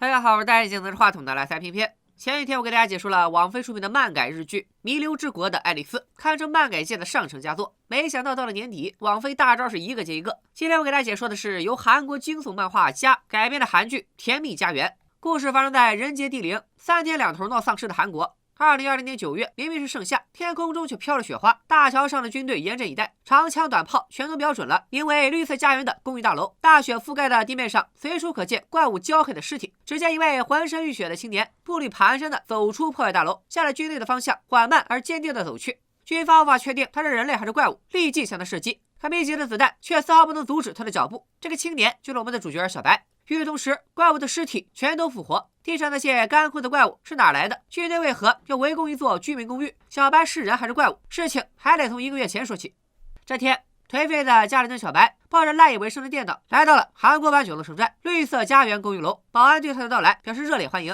大家好，我是戴眼镜拿着话筒的来三偏偏。前几天我给大家解说了网飞出品的漫改日剧《弥留之国的爱丽丝》，堪称漫改界的上乘佳作。没想到到了年底，网飞大招是一个接一个。今天我给大家解说的是由韩国惊悚漫画家改编的韩剧《甜蜜家园》，故事发生在人杰地灵、3天2头闹丧尸的韩国。2020年9月，明明是盛夏，天空中却飘了雪花。大桥上的军队严阵以待，长枪短炮全都瞄准了名为绿色家园的公寓大楼。大雪覆盖的地面上，随处可见怪物焦黑的尸体。只见一位浑身浴血的青年步履蹒跚地走出破坏大楼，向着军队的方向缓慢而坚定地走去。军方无法确定他是人类还是怪物，立即向他射击。可密集的子弹却丝毫不能阻止他的脚步。这个青年就是我们的主角小白。与此同时，怪物的尸体全都复活。地上那些干枯的怪物是哪来的？军队为何要围攻一座居民公寓？小白是人还是怪物？事情还得从1个月前说起。这天，颓废的家里蹲小白抱着赖以为生的电脑，来到了韩国版九龙城寨绿色家园公寓楼。保安对他的到来表示热烈欢迎。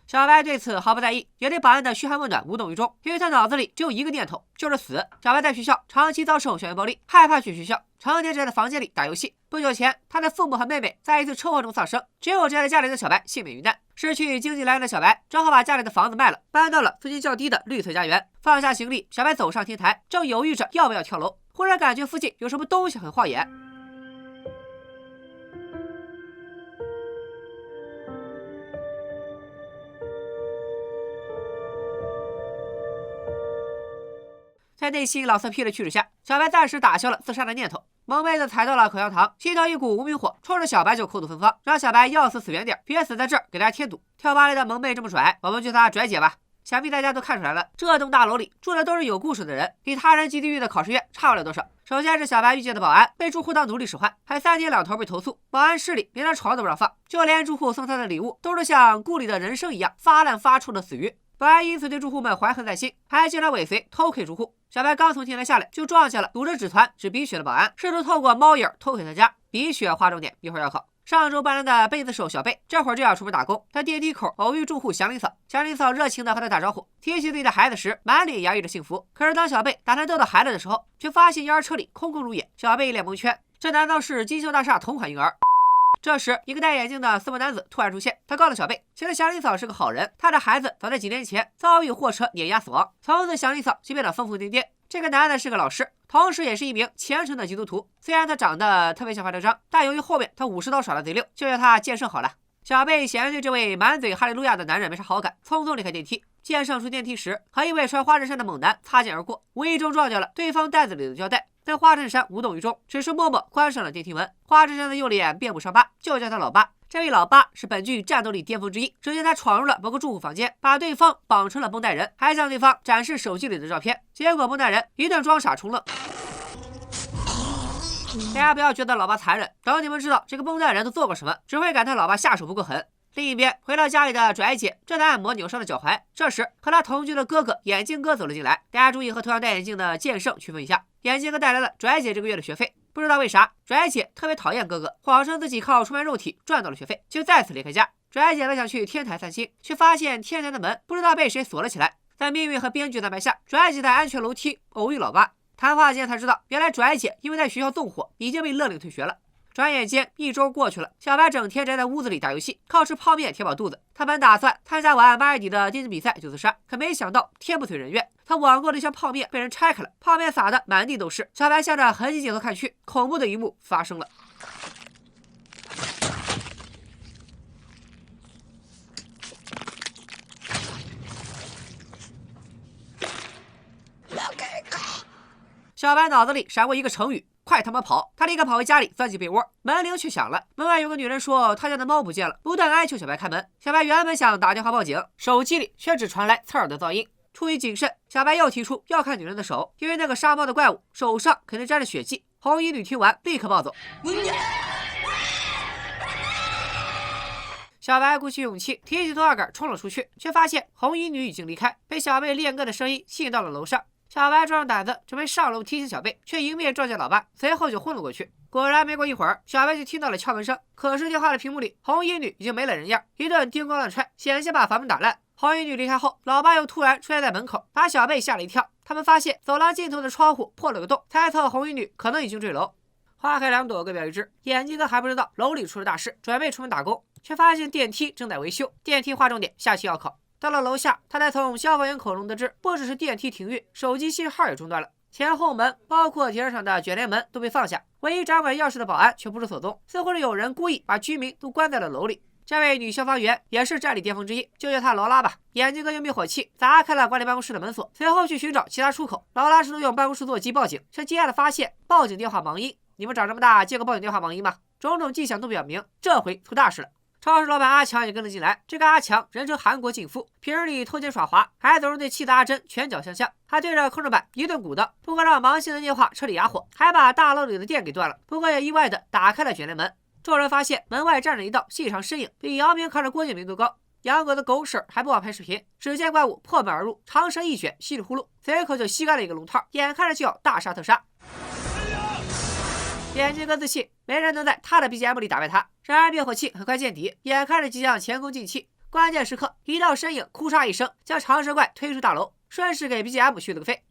小白对此毫不在意，也对保安的嘘寒问暖无动于衷，因为他脑子里只有一个念头，就是死。小白在学校长期遭受校园暴力，害怕去学校，成天宅在房间里打游戏。不久前，他的父母和妹妹在一次车祸中丧生，只有宅在家里的小白幸免于难。失去经济来源的小白只好把家里的房子卖了，搬到了租金较低的绿色家园。放下行李，小白走上天台，正犹豫着要不要跳楼，忽然感觉附近有什么东西很晃眼。在内心老色批的驱使下，小白暂时打消了自杀的念头。萌妹子踩到了口香糖，心头一股无名火，冲着小白就口吐芬芳，让小白要死死远点，别死在这儿给大家添堵。跳芭蕾的萌妹这么拽，我们就她拽姐吧。想必大家都看出来了，这栋大楼里住的都是有故事的人，比他人及地狱的考试院差不了多少。首先是小白遇见的保安，被住户当奴隶使唤，还3天2头被投诉。保安室里连张床都不让放，就连住户送他的礼物都是像故里的人参一样发烂发臭的死鱼。保安因此对住户们怀恨在心，还经常尾随偷窥住户。小白刚从天台下来，就撞见了堵着纸团指鼻血的保安，试图透过猫眼偷窥他家。鼻血划重点，一会儿要考。上周搬来的贝子手小贝，这会儿就要出门打工。他电梯口偶遇住户祥林嫂，祥林嫂热情地和他打招呼，提起自己的孩子时，满脸洋溢着幸福。可是当小贝打算逗到孩子的时候，却发现婴儿车里空空如也。小贝一脸蒙圈，这难道是金秀大厦同款婴儿？这时，一个戴眼镜的斯文男子突然出现，他告诉小贝，其实祥林嫂是个好人，他的孩子早在几年前遭遇货车碾压死亡，从此祥林嫂就变得疯疯癫癫。这个男的是个老师，同时也是一名虔诚的基督徒。虽然他长得特别像范德章，但由于后面他50刀耍的贼溜，就叫他剑圣好了。小贝显然对这位满嘴哈利路亚的男人没啥好感，匆匆离开电梯。剑圣出电梯时，和一位穿花衬衫的猛男擦肩而过，无意中撞掉了对方袋子里的胶带。但花衬衫无动于衷，只是默默关上了电梯门。花衬衫的右脸遍布伤疤，就叫他老八。这位老八是本剧战斗力巅峰之一。只见他闯入了某个住户房间，把对方绑成了绷带人，还向对方展示手机里的照片。结果绷带人一顿装傻充愣。大家不要觉得老八残忍，等你们知道这个绷带人都做过什么，只会感叹老八下手不够狠。另一边，回到家里的拽姐正在按摩扭伤的脚踝。这时，和他同居的哥哥眼镜哥走了进来。大家注意和同样戴眼镜的剑圣区分一下，眼镜哥带来了拽姐这个月的学费。不知道为啥，拽姐特别讨厌哥哥，谎称自己靠出卖肉体赚到了学费，就再次离开家。拽姐本想去天台散心，却发现天台的门不知道被谁锁了起来。在命运和编剧的安排下，拽姐在安全楼梯偶遇老八。谈话间才知道，原来拽姐因为在学校纵火，已经被勒令退学了。转眼间1周过去了，小白整天宅在屋子里打游戏，靠吃泡面填饱肚子。他本打算参加完8月底的电竞比赛就自杀，可没想到天不遂人愿，他网购的一箱泡面被人拆开了，泡面撒的满地都是。小白向着痕迹镜头看去，恐怖的一幕发生了。小白脑子里闪过一个成语，快他妈跑！他立刻跑回家里，钻进被窝，门铃却响了。门外有个女人说她家的猫不见了，不断哀求小白开门。小白原本想打电话报警，手机里却只传来刺耳的噪音。出于谨慎，小白又提出要看女人的手，因为那个杀猫的怪物手上肯定沾着血迹。红衣女听完立刻暴走。小白鼓起勇气提起头二杆冲了出去，却发现红衣女已经离开，被小贝练歌的声音吸引到了楼上。小白壮着胆子准备上楼提醒小贝，却迎面撞见老爸，随后就昏了过去。果然没过一会儿，小白就听到了敲门声，可是电话的屏幕里红衣女已经没了人样，一顿叮咣乱踹，险些把房门打烂。红衣女离开后，老爸又突然出现在门口，把小贝吓了一跳。他们发现走廊尽头的窗户破了个洞，猜测红衣女可能已经坠楼。花开两朵，各表一枝。眼镜哥还不知道楼里出了大事，准备出门打工，却发现电梯正在维修。电梯划重点，下期要考。到了楼下，他才从消防员口中得知，不只是电梯停运，手机信号也中断了。前后门，包括停车场的卷帘门都被放下，唯一掌管钥匙的保安却不知所踪，似乎是有人故意把居民都关在了楼里。这位女消防员也是战力巅峰之一，就叫她劳拉吧。眼镜哥用灭火器砸开了管理办公室的门锁，随后去寻找其他出口。劳拉试图用办公室座机报警，却惊讶地发现报警电话忙音。你们长这么大接过报警电话忙音吗？种种迹象都表明这回出大事了。超市老板阿强也跟了进来。这个阿强人称韩国劲夫，平日里偷奸耍滑，还总是对妻子阿珍拳脚相向，还对着控制板一顿鼓捣，不过让忙线的电话彻底哑火，还把大楼里的电给断了。不过也意外的打开了卷帘门。众人发现门外站着一道细长身影，比姚明看着郭敬明都高。杨哥的狗屎还不忘拍视频，只见怪物破门而入，长蛇一卷，稀里呼噜，随口就吸干了一个龙套，眼看着就要大杀特杀。眼镜哥自信没人能在他的 BGM 里打败他，然而灭火器很快见底，眼看着即将前功尽弃。关键时刻，一道身影哭嚓一声将长蛇怪推出大楼，顺势给 BGM 续了个飞。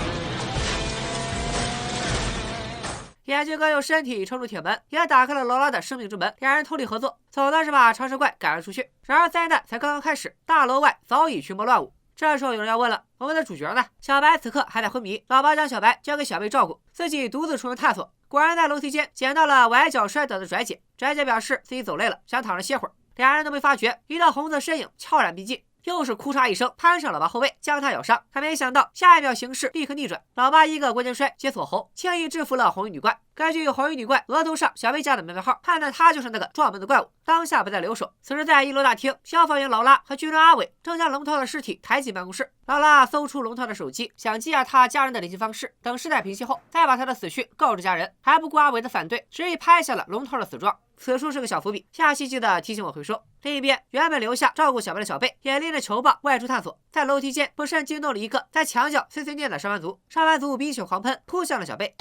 眼镜哥用身体撑住铁门，也打开了劳拉的生命之门。两人通力合作，总算是把长蛇怪赶了出去。然而灾难才刚刚开始，大楼外早已群魔乱舞。这时候有人要问了，我们的主角呢？小白此刻还在昏迷，老爸将小白交给小贝照顾，自己独自出门探索。果然在楼梯间捡到了崴脚摔倒的拽姐，拽姐表示自己走累了，想躺着歇会儿。俩人都没发觉，一道红色身影悄然逼近，又是哭嚓一声攀上老爸后背，将他咬伤。他没想到下一秒形势立刻逆转，老爸一个过肩摔接锁喉，轻易制服了红衣女怪。根据红衣女怪额头上小贝家的门牌号，判断他就是那个撞门的怪物，当下不再留手。此时在一楼大厅，消防员劳拉和军人阿伟正将龙涛的尸体抬进办公室。劳拉搜出龙涛的手机，想记下他家人的联系方式，等事态平息后再把他的死讯告知家人。还不顾阿伟的反对，执意拍下了龙涛的死状。此处是个小伏笔，下期记得提醒我回收。另一边，原本留下照顾小贝的小贝也拎着球棒外出探索，在楼梯间不慎惊动了一个在墙角碎碎念的上班族。上班族鼻血狂喷，扑向了小贝。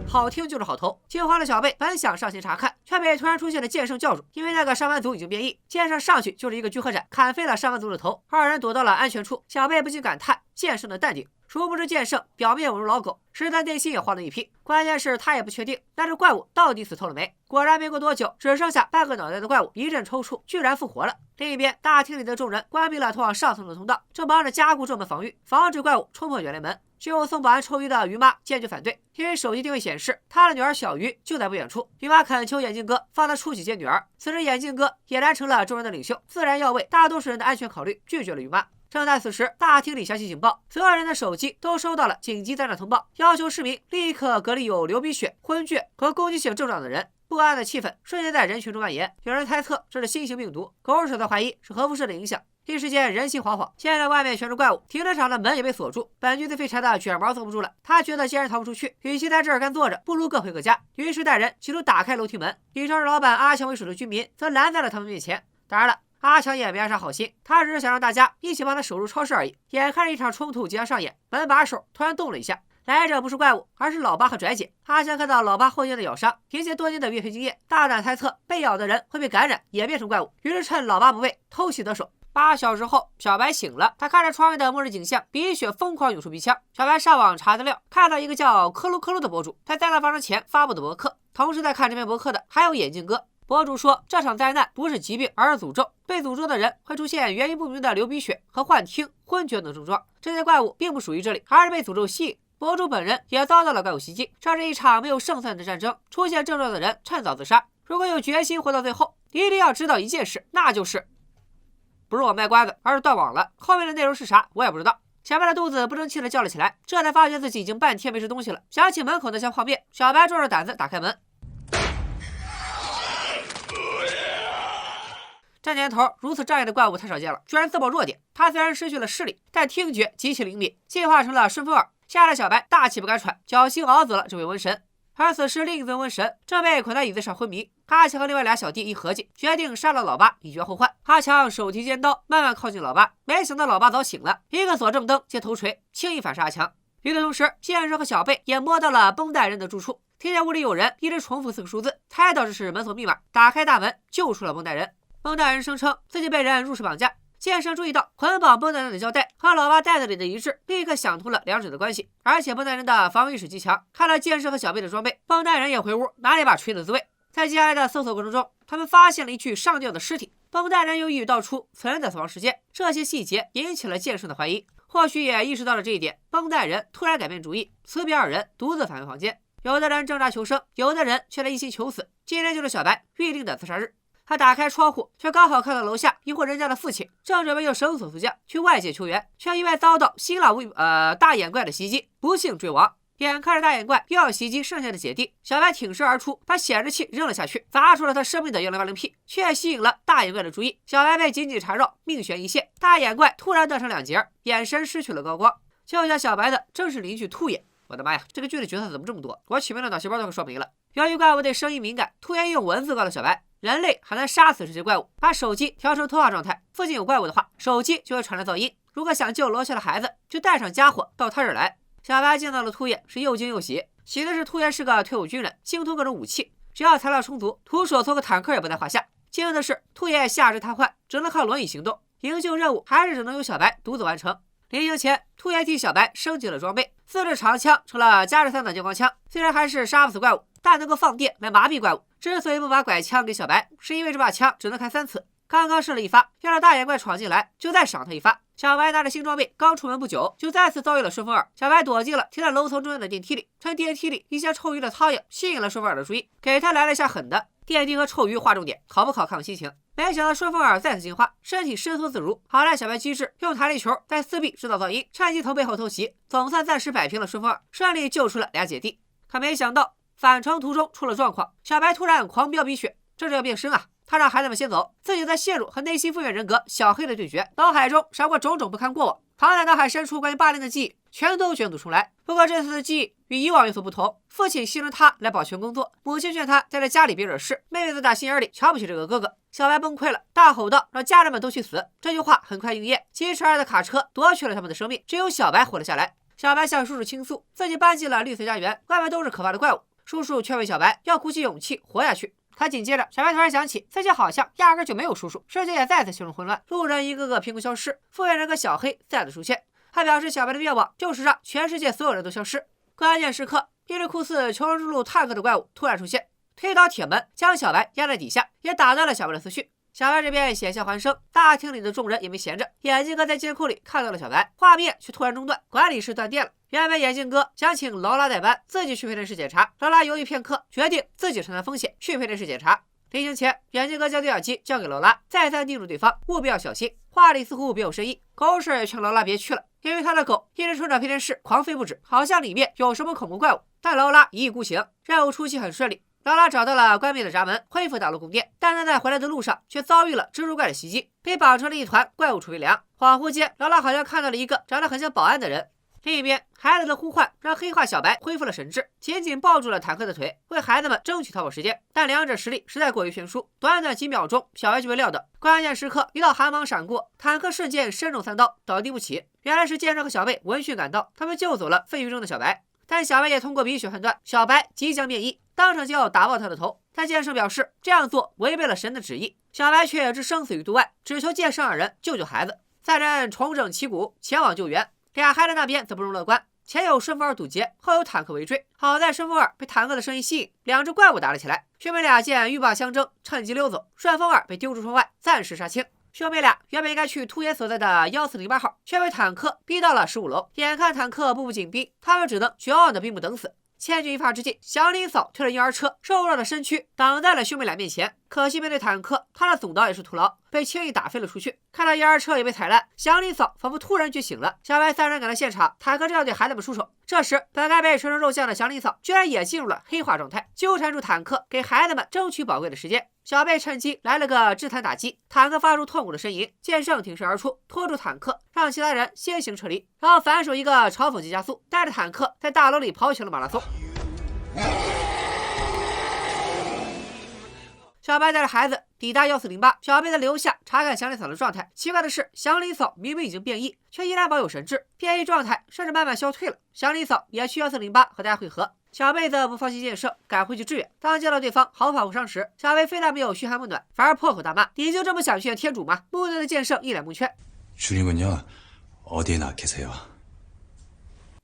好听就是好头，惊慌的小贝本想上前查看，却被突然出现的剑圣叫住，因为那个上班族已经变异，剑圣上去就是一个聚合斩，砍飞了上班族的头。二人躲到了安全处，小贝不禁感叹剑圣的淡定。殊不知剑圣表面稳如老狗，实在内心也慌了一批。关键是他也不确定那只怪物到底死透了没。果然没过多久，只剩下半个脑袋的怪物一阵抽搐，居然复活了。另一边，大厅里的众人关闭了通往上层的通道，正忙着加固正门防御，防止怪物冲破卷帘门。只有送保安抽鱼的于妈坚决反对，因为手机定位显示她的女儿小鱼就在不远处。于妈恳求眼镜哥放她出去接女儿。此时眼镜哥俨然成了众人的领袖，自然要为大多数人的安全考虑，拒绝了于妈。正在此时，大厅里响起警报，所有人的手机都收到了紧急灾难通报，要求市民立刻隔离有流鼻血、昏厥和攻击性症状的人。不安的气氛瞬间在人群中蔓延，有人猜测这是新型病毒，狗屎则怀疑是核辐射的影响。一时间人心惶惶，现在外面全是怪物，停车场的门也被锁住。本局最废柴的卷毛坐不住了，他觉得既然逃不出去，与其在这儿干坐着，不如各回各家。于是带人企图打开楼梯门，以超市老板阿强为首的居民则拦在了他们面前。当然了，阿强也没安啥好心，他只是想让大家一起帮他守住超市而已。眼看着一场冲突即将上演，门把手突然动了一下，来者不是怪物，而是老爸和拽姐。阿强看到老爸后肩的咬伤，凭借多年的约培经验，大胆猜测被咬的人会被感染，也变成怪物。于是趁老爸不备，偷袭得手。8小时后，小白醒了，他看着窗外的末日景象，鼻血疯狂涌出鼻腔。小白上网查资料，看到一个叫科鲁科鲁的博主在灾难发生前发布的博客，同时在看这篇博客的还有眼镜哥。博主说，这场灾难不是疾病，而是诅咒。被诅咒的人会出现源于不明的流鼻血和幻听、昏厥等症状。这些怪物并不属于这里，而是被诅咒吸引。博主本人也遭到了怪物袭击。这是一场没有胜算的战争，出现症状的人趁早自杀。如果有决心活到最后，一定要知道一件事，那就是不是我卖关子，而是断网了。后面的内容是啥，我也不知道。小白的肚子不争气的叫了起来，这才发觉自己已经半天没吃东西了。想起门口那箱泡面，小白壮着胆子打开门。这年头，如此仗义的怪物太少见了，居然自曝弱点。他虽然失去了视力，但听觉极其灵敏，进化成了顺风耳，吓得小白大气不敢喘，侥幸熬死了这位瘟神。而此时，另一尊瘟神正被捆在椅子上昏迷。阿强和另外俩小弟一合计，决定杀了老八，以绝后患。阿强手提尖刀，慢慢靠近老八，没想到老八早醒了，一个左正蹬接头锤，轻易反杀阿强。与此同时，剑圣和小贝也摸到了绷带人的住处，听见屋里有人一直重复4个数字，猜到这是门锁密码，打开大门救出了绷带人。绷带人声称自己被人入室绑架，剑圣注意到捆绑绷带人的胶带和老八袋子里的一致，立刻想通了两者的关系。而且绷带人的防御意识极强，看了剑圣和小贝的装备，绷带人也回屋拿了一把锤子自卫。在接下来的搜索过程中，他们发现了一具上吊的尸体。绷带人又一语道出此人的死亡时间，这些细节引起了剑圣的怀疑，或许也意识到了这一点。绷带人突然改变主意，辞别二人，独自返回房间。有的人挣扎求生，有的人却在一心求死。今天就是小白预定的自杀日。他打开窗户，却刚好看到楼下一户人家的父亲正准备用绳索速降去外界求援，却意外遭到新老大眼怪的袭击，不幸坠亡。眼看着大眼怪又要袭击剩下的姐弟，小白挺身而出，把显示器扔了下去，砸出了他生命的1080P，却吸引了大眼怪的注意。小白被紧紧缠绕，命悬一线。大眼怪突然断成两截，眼神失去了高光。救下小白的正是邻居兔爷。我的妈呀，这个剧的角色怎么这么多？我取名的脑细胞都快说没了。由于怪物对声音敏感，兔爷用文字告诉小白，人类还能杀死这些怪物。把手机调成通话状态，附近有怪物的话，手机就会传来噪音。如果想救楼下的孩子，就带上家伙到他这儿来。小白见到了兔爷，是又惊又喜。喜的是兔爷是个退伍军人，精通各种武器，只要材料充足，徒手搓个坦克也不在话下。惊的是兔爷下肢瘫痪，只能靠轮椅行动，营救任务还是只能由小白独自完成。临行前，兔爷替小白升级了装备，4支长枪成了加持3的激光枪，虽然还是杀不死怪物，但能够放电来麻痹怪物。之所以不把拐枪给小白，是因为这把枪只能开3次，刚刚射了1发，要让大眼怪闯进来，就再赏他1发。小白拿着新装备刚出门不久，就再次遭遇了顺风耳。小白躲进了停在楼层中央的电梯里，趁电梯里一些臭鱼的苍蝇吸引了顺风耳的注意，给他来了一下狠的。电梯和臭鱼划重点，考不考看我心情。没想到顺风耳再次进化，身体伸缩自如。好在小白机智，用弹力球在四壁制造噪音，趁机从背后偷袭，总算暂时摆平了顺风耳，顺利救出了俩姐弟。可没想到返程途中出了状况，小白突然狂飙鼻血，这是要变身啊！他让孩子们先走，自己则陷入和内心负面人格小黑的对决，脑海中闪过种种不堪过往，藏在脑海深处关于霸凌的记忆全都卷土重来。不过这次的记忆与以往有所不同，父亲牺牲他来保全工作，母亲劝他在这家里别惹事，妹妹在大心眼里瞧不起这个哥哥。小白崩溃了，大吼道：“让家人们都去死！”这句话很快应验，疾驰而来的卡车夺去了他们的生命，只有小白活了下来。小白向叔叔倾诉，自己搬进了绿色家园，外面都是可怕的怪物。叔叔劝慰小白要鼓起勇气活下去。可紧接着，小白突然想起自己好像压根就没有叔叔，世界也再次陷入混乱，路人一个个凭空消失，复原人格小黑再次出现。他表示小白的愿望就是让全世界所有人都消失。关键时刻，比利库斯囚人之路探克的怪物突然出现，推倒铁门将小白压在底下，也打断了小白的思绪。小白这边险象环生，大厅里的众人也没闲着。眼镜哥在监控里看到了小白，画面却突然中断，管理室断电了。原本眼镜哥想请劳拉代班，自己去配电室检查。劳拉犹豫片刻，决定自己承担风险去配电室检查。临行前，眼镜哥将对讲机交给劳拉，再三叮嘱对方务必要小心，话里似乎别有深意。狗屎也劝劳拉别去了，因为他的狗一直冲着配电室狂吠不止，好像里面有什么恐怖怪物。但劳拉一意孤行，任务初期很顺利。劳拉找到了关闭的闸门，恢复大陆供电，但他在回来的路上却遭遇了蜘蛛怪的袭击，被绑成了一团怪物储备粮。恍惚间，劳拉好像看到了一个长得很像保安的人。另一边，孩子的呼唤让黑化小白恢复了神智，紧紧抱住了坦克的腿，为孩子们争取逃跑时间。但两者实力实在过于悬殊，短短几秒钟，小白就被撂倒。关键时刻，一道寒芒闪过，坦克瞬间身中3刀，倒地不起。原来是剑圣和小贝闻讯赶到，他们救走了废墟中的小白。但小白也通过鼻血判断小白即将变异，当场就要打爆他的头。但剑圣表示这样做违背了神的旨意，小白却也置生死于度外，只求剑圣二人救救孩子。3人重整旗鼓，前往救援。俩孩子那边则不容乐观，前有顺风耳堵截，后有坦克围追。好在顺风耳被坦克的声音吸引，两只怪物打了起来。兄妹俩见鹬蚌相争，趁机溜走。顺风耳被丢出窗外，暂时杀青。兄妹俩原本应该去兔爷所在的1408号，却被坦克逼到了15楼。眼看坦克步步紧逼，他们只能绝望的闭目等死。千钧一发之际，祥林嫂推了婴儿车，瘦弱的身躯挡在了兄妹俩面前。可惜面对坦克，他的总刀也是徒劳，被轻易打飞了出去。看到婴儿车也被踩烂，祥林嫂仿佛突然觉醒了。小白3人赶到现场，坦克正要对孩子们出手。这时，本该被锤成肉酱的祥林嫂居然也进入了黑化状态，纠缠住坦克，给孩子们争取宝贵的时间。小贝趁机来了个掷弹打击，坦克发出痛苦的呻吟。剑圣挺身而出，拖住坦克，让其他人先行撤离，然后反手一个嘲讽级加速，带着坦克在大楼里跑起了马拉松。小白带着孩子抵达1408，小贝在楼下查看祥林嫂的状态。奇怪的是，祥林嫂明明已经变异，却依然保有神智，变异状态甚至慢慢消退了。祥林嫂也去1408和大家会合。小贝子不放弃建设，赶回去支援。当见到对方毫发无伤时，小贝非但没有嘘寒问暖，反而破口大骂：“你就这么想去见天主吗？”木讷的剑圣一脸蒙圈。주님은요어디에나계세요？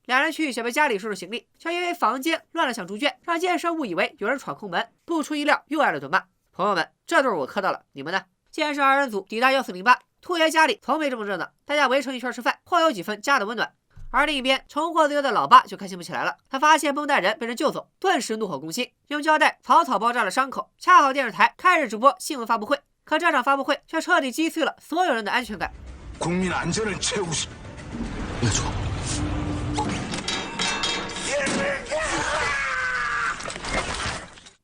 两人去小贝家里收拾行李，却因为房间乱了像猪圈，让剑圣误以为有人闯空门。不出意料，又挨了顿骂。朋友们，这对我磕到了，你们呢？剑圣二人组抵达1408，兔爷家里从没这么热闹，大家围成一圈吃饭，颇有几分家的温暖。而另一边，重获自由的老八就开心不起来了。他发现绷带人被人救走，顿时怒火攻心，用胶带草草包扎了伤口。恰好电视台开始直播新闻发布会，可这场发布会却彻底击碎了所有人的安全感。국민안전을최우선。没错。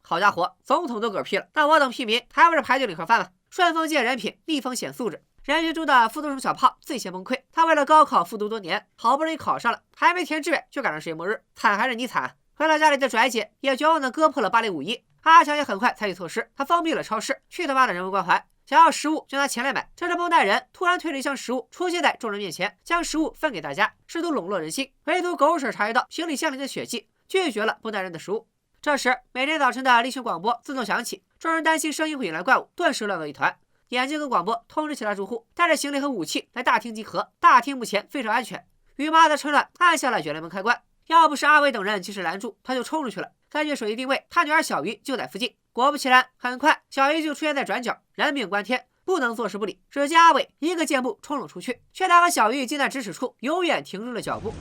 好家伙，总统都嗝屁了，那我等屁民还不是排队领盒饭吗？顺丰见人品，逆风显素质。人群中的复读生小胖最先崩溃，他为了高考复读多年，好不容易考上了，还没填志愿就赶上世界末日，惨还是你惨。回到家里的拽姐也绝望的割破了芭蕾舞衣。阿强也很快采取措施，他封闭了超市，去他妈的人文关怀，想要食物就拿钱来买。这时绷带人突然推着一箱食物出现在众人面前，将食物分给大家，试图笼络人心。唯独狗屎察觉到行李箱里的血迹，拒绝了绷带人的食物。这时每天早晨的例行广播自动响起，众人担心声音会引来怪物，顿时乱作一团。眼镜哥广播通知其他住户带着行李和武器来大厅集合，大厅目前非常安全。于妈的趁乱按下了卷帘门开关，要不是阿伟等人及时拦住，他就冲出去了。根据手机定位，他女儿小鱼就在附近。果不其然，很快小鱼就出现在转角，人命关天，不能坐视不理。只见阿伟一个箭步冲了出去，却在和小鱼近在咫尺处永远停住了脚步。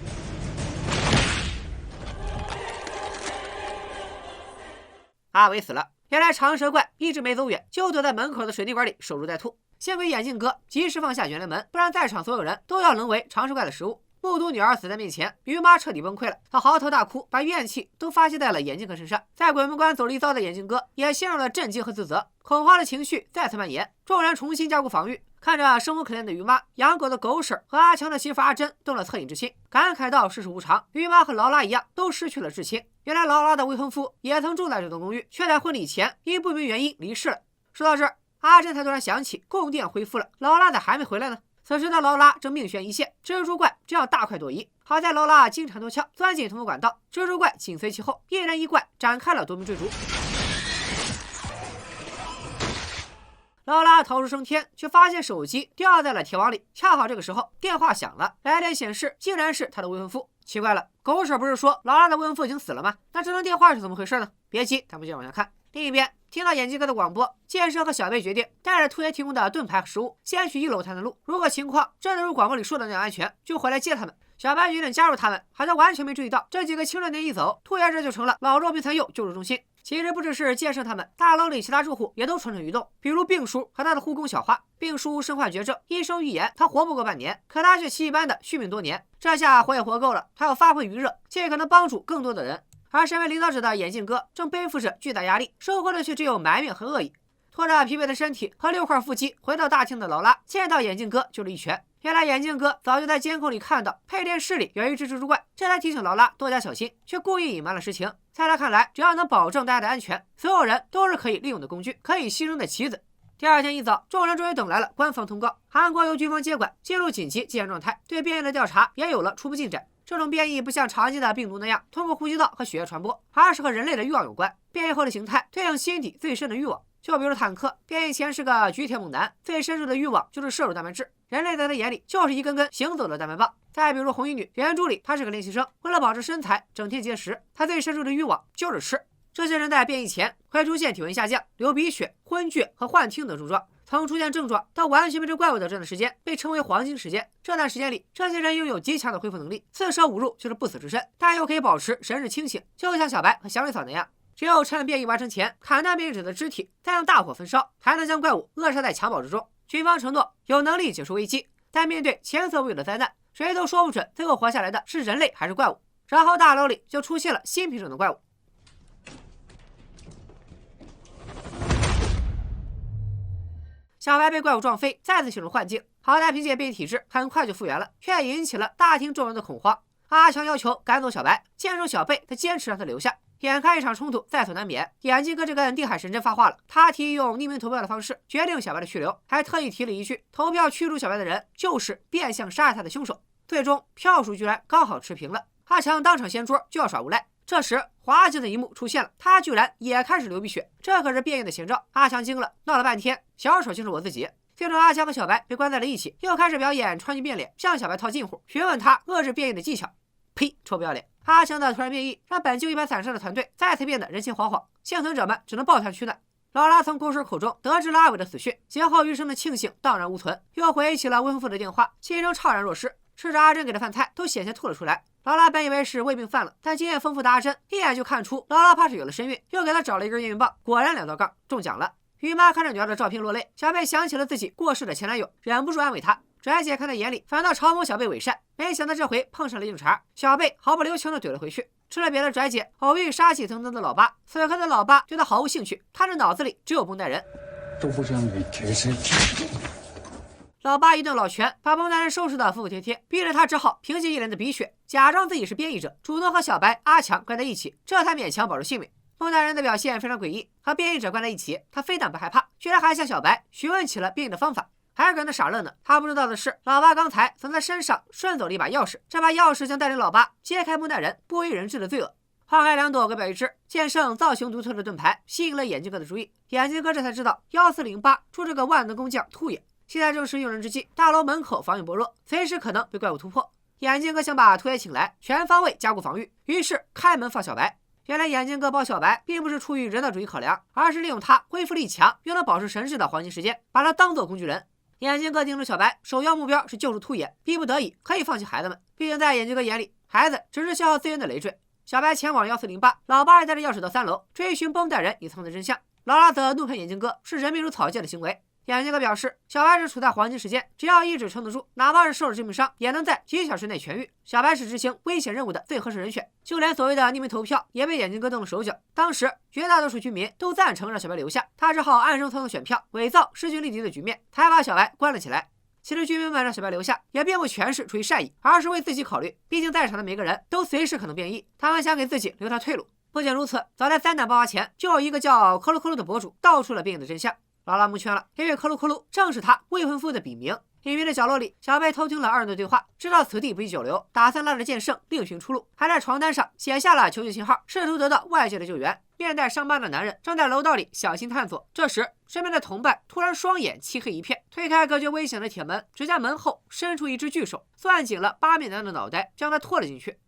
阿伟死了。原来长蛇怪一直没走远，就躲在门口的水泥管里守株待兔。幸亏眼镜哥及时放下卷帘门，不然在场所有人都要沦为长蛇怪的食物。目睹女儿死在面前，于妈彻底崩溃了，她嚎啕大哭，把怨气都发泄在了眼镜哥身上。在鬼门关走了一遭的眼镜哥也陷入了震惊和自责，恐慌的情绪再次蔓延。众人重新加固防御，看着生无可恋的于妈，养狗的狗婶和阿强的媳妇阿珍动了恻隐之心，感慨到世事无常。于妈和劳拉一样，都失去了至亲。原来劳拉的未婚夫也曾住在这栋公寓，却在婚礼前因不明原因离世了。说到这儿，阿珍才突然想起供电恢复了，劳拉咋还没回来呢？此时的劳拉正命悬一线，蜘蛛怪正要大快朵颐。好在劳拉经常多窍，钻进通风管道，蜘蛛怪紧随其后，一人一怪展开了夺命追逐。劳拉逃出升天，却发现手机掉在了铁网里。恰好这个时候电话响了，来电显示竟然是他的未婚夫。奇怪了，狗婶不是说劳拉的未婚夫已经死了吗？那这通电话是怎么回事呢？别急，咱们接着往下看。另一边，听到眼镜哥的广播，剑圣和小贝决定带着兔爷提供的盾牌和食物，先去1楼探探路。如果情况真的如广播里说的那样安全，就回来接他们。小白决定加入他们，好像完全没注意到这几个青少年一走，兔爷这就成了老弱病残幼救助中心。其实不只是剑圣他们，大楼里其他住户也都蠢蠢欲动，比如病叔和他的护工小花。病叔身患绝症，医生预言他活不过半年，可他却奇迹般的续命多年。这下活也活够了，他要发挥余热，尽可能帮助更多的人。而身为领导者的眼镜哥正背负着巨大压力，收获的却只有埋怨和恶意。拖着疲惫的身体和6块腹肌回到大厅的劳拉见到眼镜哥就是一拳。原来眼镜哥早就在监控里看到配电室里有一只蜘蛛怪，这才提醒劳拉多加小心，却故意隐瞒了实情。在他看来，只要能保证大家的安全，所有人都是可以利用的工具，可以牺牲的棋子。第二天一早，众人终于等来了官方通告，韩国由军方接管，进入紧急戒严状态，对变异的调查也有了初步进展。这种变异不像常见的病毒那样通过呼吸道和血液传播，而是和人类的欲望有关。变异后的形态对应心底最深的欲望，就比如坦克变异前是个举铁猛男，最深处的欲望就是摄入蛋白质，人类在他眼里就是一根根行走的蛋白棒。再比如红衣女，原著里她是个练习生，为了保持身材整天节食，她最深处的欲望就是吃。这些人在变异前会出现体温下降、流鼻血、昏厥和幻听等症状，从出现症状到完全变成怪物的这段时间被称为黄金时间。这段时间里，这些人拥有极强的恢复能力，四舍五入就是不死之身，但又可以保持神志清醒，就像小白和祥瑞嫂那样。只有趁变异完成前砍断变异者的肢体，再用大火焚烧，才能将怪物扼杀在襁褓之中。军方承诺有能力解除危机，但面对前所未有的灾难，谁都说不准最后活下来的是人类还是怪物。然后大楼里就出现了新品种的怪物。小白被怪物撞飞，再次陷入幻境。好在凭借变异体质，很快就复原了，却引起了大厅众人的恐慌。阿强要求赶走小白，见证小贝他坚持让他留下。眼看一场冲突在所难免，眼镜哥这根定海神针发话了，他提议用匿名投票的方式决定小白的去留，还特意提了一句，投票驱逐小白的人就是变相杀害他的凶手。最终票数居然刚好持平了。阿强当场掀桌就要耍无赖，这时滑稽的一幕出现了，他居然也开始流鼻血，这可是变异的前兆。阿强惊了，闹了半天，小丑竟是我自己。听说阿强和小白被关在了一起，又开始表演川剧变脸，向小白套近乎，询问他遏制变异的技巧。呸！臭不要脸！阿强的突然变异，让本就一盘散沙的团队再次变得人心惶惶，幸存者们只能抱团取暖。劳拉从狗屎口中得知了阿伟的死讯，劫后余生的庆幸荡然无存，又回忆起了未婚夫的电话，心中怅然若失。吃着阿珍给的饭菜，都险些吐了出来。劳拉本以为是胃病犯了，但经验丰富的阿珍一眼就看出劳拉怕是有了身孕，又给她找了一根验孕棒，果然2道杠，中奖了。于妈看着女儿的照片落泪，小贝想起了自己过世的前男友，忍不住安慰她。翟姐看在眼里，反倒嘲讽小贝伪善，没想到这回碰上了硬茬，小贝毫不留情地怼了回去。吃了别的，翟姐偶遇杀气腾腾的老八，此刻的老八对他毫无兴趣，他的脑子里只有绷带人。都不想你贴身。老八一顿老拳，把绷带人收拾得服服帖帖，逼着他只好凭借一脸的鼻血，假装自己是变异者，主动和小白、阿强关在一起，这才勉强保住性命。绷带人的表现非常诡异，和变异者关在一起，他非但不害怕，居然还向小白询问起了变异的方法。还搁那傻乐呢。他不知道的是，老八刚才从他身上顺走了一把钥匙，这把钥匙将带领老八揭开绷带人不为人知的罪恶。花开2朵，各表一枝。剑圣造型独特的盾牌吸引了眼镜哥的注意，眼镜哥这才知道1408出这个万能工匠兔爷。现在正是用人之际，大楼门口防御薄弱，随时可能被怪物突破。眼镜哥想把兔爷请来，全方位加固防御，于是开门放小白。原来眼镜哥抱小白并不是出于人道主义考量，而是利用他恢复力强又能保持神智的黄金时间，把他当做工具人。眼镜哥盯住小白，首要目标是救出兔爷，逼不得已可以放弃孩子们，毕竟在眼镜哥眼里，孩子只是消耗资源的累赘。小白前往1408，老八也带着钥匙到3楼追寻绷带人隐藏的真相。劳拉则怒喷眼镜哥是人命如草芥的行为。眼镜哥表示，小白是处在黄金时间，只要意志撑得住，哪怕是受了致命伤，也能在几小时内痊愈。小白是执行危险任务的最合适人选，就连所谓的匿名投票也被眼镜哥动了手脚。当时绝大多数居民都赞成让小白留下，他只好暗中操纵选票，伪造势均力敌的局面，才把小白关了起来。其实居民们让小白留下，也并不全是出于善意，而是为自己考虑。毕竟在场的每个人都随时可能变异，他们想给自己留条退路。不仅如此，早在灾难爆发前，就有一个叫克鲁克鲁的博主道出了变异的真相。劳拉蒙圈了，因为克鲁克鲁正是他未婚夫的笔名。隐秘的角落里，小贝偷听了2人的对话，知道此地不宜久留，打算拉着剑圣另寻出路，还在床单上写下了求救信号，试图得到外界的救援。面带伤疤的男人正在楼道里小心探索，这时身边的同伴突然双眼漆黑一片，推开隔绝危险的铁门，只见门后伸出一只巨手，攥紧了八面男的脑袋，将他拖了进去。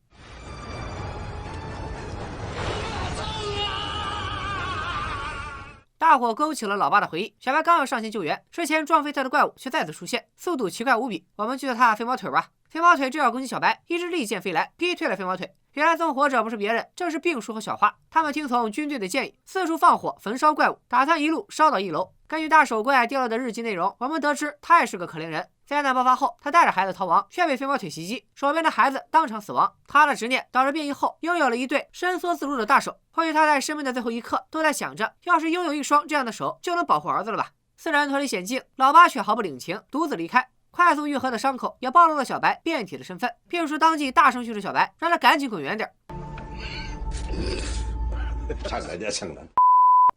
大火勾起了老爸的回忆，小白刚要上前救援，之前撞飞他的怪物却再次出现，速度奇怪无比，我们就叫他飞毛腿吧。飞毛腿正要攻击小白，一支利箭飞来，劈退了飞毛腿。原来纵火者不是别人，正是病叔和小花。他们听从军队的建议，四处放火焚烧怪物，打算一路烧到1楼。根据大手怪掉落的日记内容，我们得知他也是个可怜人。灾难爆发后，他带着孩子逃亡，却被飞毛腿袭击，手边的孩子当场死亡。他的执念导致变异后拥有了一对伸缩自如的大手。或许他在生命的最后一刻都在想着，要是拥有一双这样的手，就能保护儿子了吧。4人脱离险境，老八却毫不领情，独自离开。快速愈合的伤口也暴露了小白变体的身份。病叔当即大声训斥小白，让他赶紧滚远点。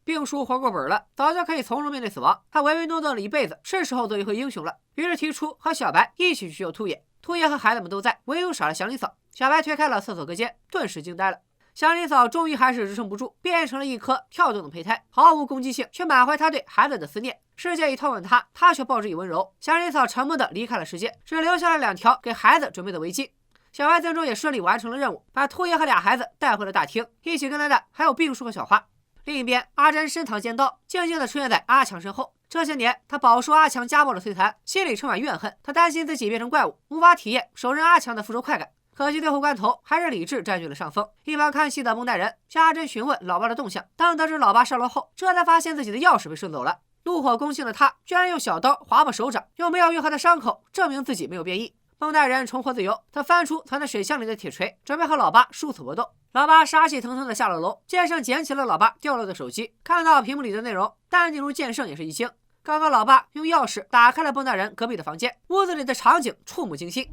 病叔活过本了，早就可以从容面对死亡。他唯唯诺诺了一辈子，是时候做一回英雄了。于是提出和小白一起去救兔爷。兔爷和孩子们都在，唯独少了祥林嫂。小白推开了厕所隔间，顿时惊呆了。祥林嫂终于还是支撑不住，变成了一颗跳动的胚胎，毫无攻击性，却满怀他对孩子的思念。世界已痛吻他，他却报之以温柔。祥林嫂沉默地离开了世界，只留下了2条给孩子准备的围巾。小白最终也顺利完成了任务，把兔爷和俩孩子带回了大厅。一起跟来的还有病叔和小花。另一边，阿珍身藏尖刀，静静地出现在阿强身后。这些年，他饱受阿强家暴的摧残，心里充满怨恨。他担心自己变成怪物，无法体验手刃阿强的复仇快感。可惜最后关头，还是理智占据了上风。一旁看戏的绷带人向阿珍询问老爸的动向，当得知老爸上楼后，这才发现自己的钥匙被顺走了。怒火攻心的他，居然用小刀划破手掌，用没有愈合的伤口证明自己没有变异。绷带人重获自由，他翻出藏在水箱里的铁锤，准备和老八殊死搏斗。老八杀气腾腾地下了楼，剑圣捡起了老八掉落的手机，看到屏幕里的内容，淡定如剑圣也是一惊。刚刚老八用钥匙打开了绷带人隔壁的房间，屋子里的场景触目惊心。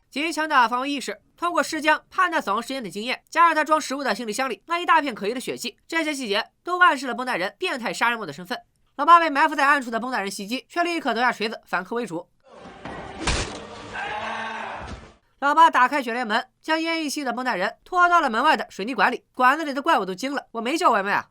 极强的防卫意识，通过尸僵判断死亡时间的经验，加上他装食物的行李箱里那一大片可疑的血迹，这些细节都暗示了绷带人变态杀人魔的身份。老八被埋伏在暗处的绷带人袭击，却立刻夺下锤子反客为主。老八打开卷帘门，将奄奄一息的蒙大人拖到了门外的水泥管里，管子里的怪物都惊了，我没叫外卖啊！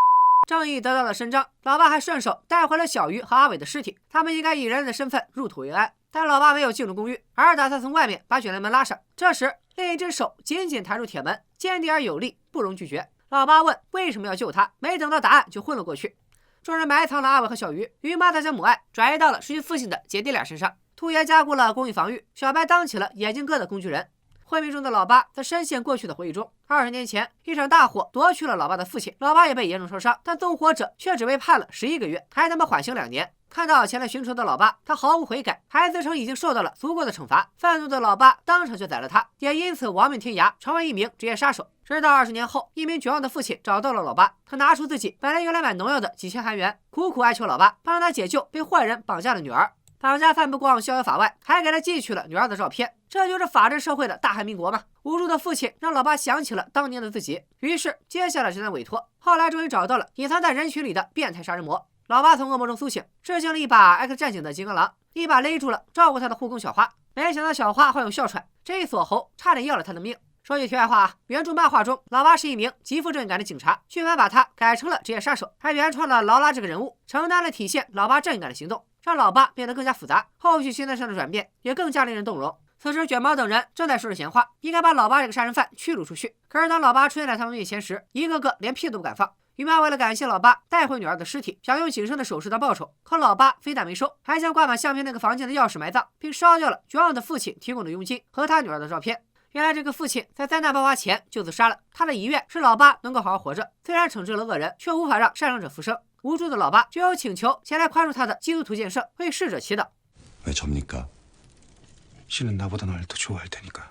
正义得到了伸张，老八还顺手带回了小鱼和阿伟的尸体，他们应该以人类的身份入土为安。但老八没有进入公寓，而是打算从外面把卷帘门拉上。这时，另一只手紧紧弹住铁门，坚定而有力，不容拒绝。老八问为什么要救他，没等到答案就昏了过去。众人埋藏了阿伟和小鱼，于妈则将母爱转移到了失去父亲的姐弟俩身上。兔爷加固了公寓防御，小白当起了眼镜哥的工具人。昏迷中的老八则深陷过去的回忆中。20年前，一场大火夺去了老八的父亲，老八也被严重烧伤，但纵火者却只被判了11个月，还他妈缓刑2年。看到前来寻仇的老八，他毫无悔改，还自称已经受到了足够的惩罚。愤怒的老八当场就宰了他，也因此亡命天涯，成为一名职业杀手。直到20年后，一名绝望的父亲找到了老八，他拿出自己本来用来买农药的几千韩元，苦苦哀求老八帮他解救被坏人绑架的女儿。绑架犯不光逍遥法外，还给他寄去了女儿的照片。这就是法治社会的大韩民国吗？无助的父亲让老八想起了当年的自己，于是接下了这单委托。后来终于找到了隐藏在人群里的变态杀人魔。老八从噩梦中苏醒，致敬了一把 X 战警的金刚狼，一把勒住了照顾他的护工小花。没想到小花患有哮喘，这一锁喉差点要了他的命。说句题外话啊，原著漫画中老八是一名极负正义感的警察，剧版把他改成了职业杀手，还原创了劳拉这个人物，承担了体现老八正义感的行动，让老八变得更加复杂，后续心态上的转变也更加令人动容。此时卷毛等人正在说着闲话，应该把老八这个杀人犯驱逐出去。可是当老八出现在他们面前时，一个个连屁都不敢放。于妈为了感谢老八带回女儿的尸体，想用仅剩的首饰当报酬，可老八非但没收，还将挂满相片那个房间的钥匙埋葬，并烧掉了绝望的父亲提供的佣金和他女儿的照片。原来这个父亲在灾难爆发前就自杀了，他的遗愿是老八能够好好活着。虽然惩治了恶人，却无法让善良者复生。无助的老八只有请求前来宽恕他的基督徒剑圣，为逝者祈祷。왜접니까씨는나보다널더좋아할테니까。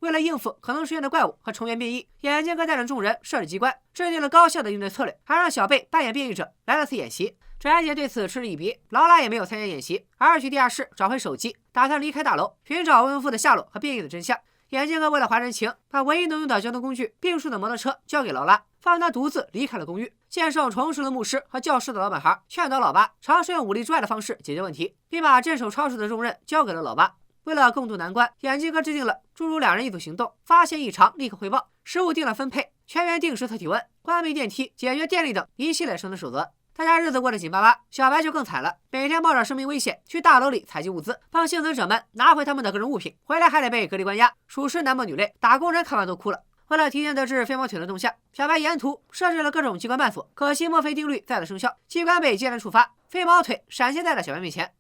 为了应付可能出现的怪物和成员变异，眼镜哥带领众人设置机关，制定了高效的应对策略，还让小贝扮演变异者来了次演习。翟姐对此嗤之以鼻，劳拉也没有参加演习，而是去地下室找回手机，打算离开大楼，寻找未婚夫的下落和变异的真相。眼镜哥为了还人情，把唯一能用的交通工具病树的摩托车交给劳拉，放他独自离开了公寓。剑圣重拾了牧师和教师的老本行，劝导老八尝试用武力之外的方式解决问题，并把镇守超市的重任交给了老八。为了共度难关，眼镜哥制定了诸如2人一组行动，发现异常立刻汇报，食物定了分配，全员定时测体温，关闭电梯，解决电力等一系列生存守则。大家日子过得紧巴巴，小白就更惨了，每天冒着生命危险去大楼里采集物资，帮幸存者们拿回他们的个人物品，回来还得被隔离关押，属实男默女泪，打工人看完都哭了。为了提前得知飞毛腿的动向，小白沿途设置了各种机关绊锁，可惜墨菲定律再次生效，机关被接连触发，飞毛腿闪现在了小白面前。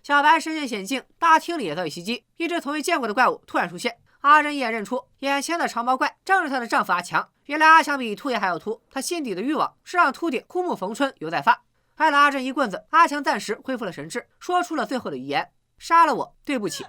小白身陷险境，大厅里也遭遇袭击，一只从未见过的怪物突然出现。阿珍一眼认出眼前的长毛怪正是她的丈夫阿强。原来阿强比秃爷还要秃，他心底的欲望是让秃顶枯木逢春犹在发。挨了阿珍一棍子，阿强暂时恢复了神智，说出了最后的遗言：杀了我，对不起。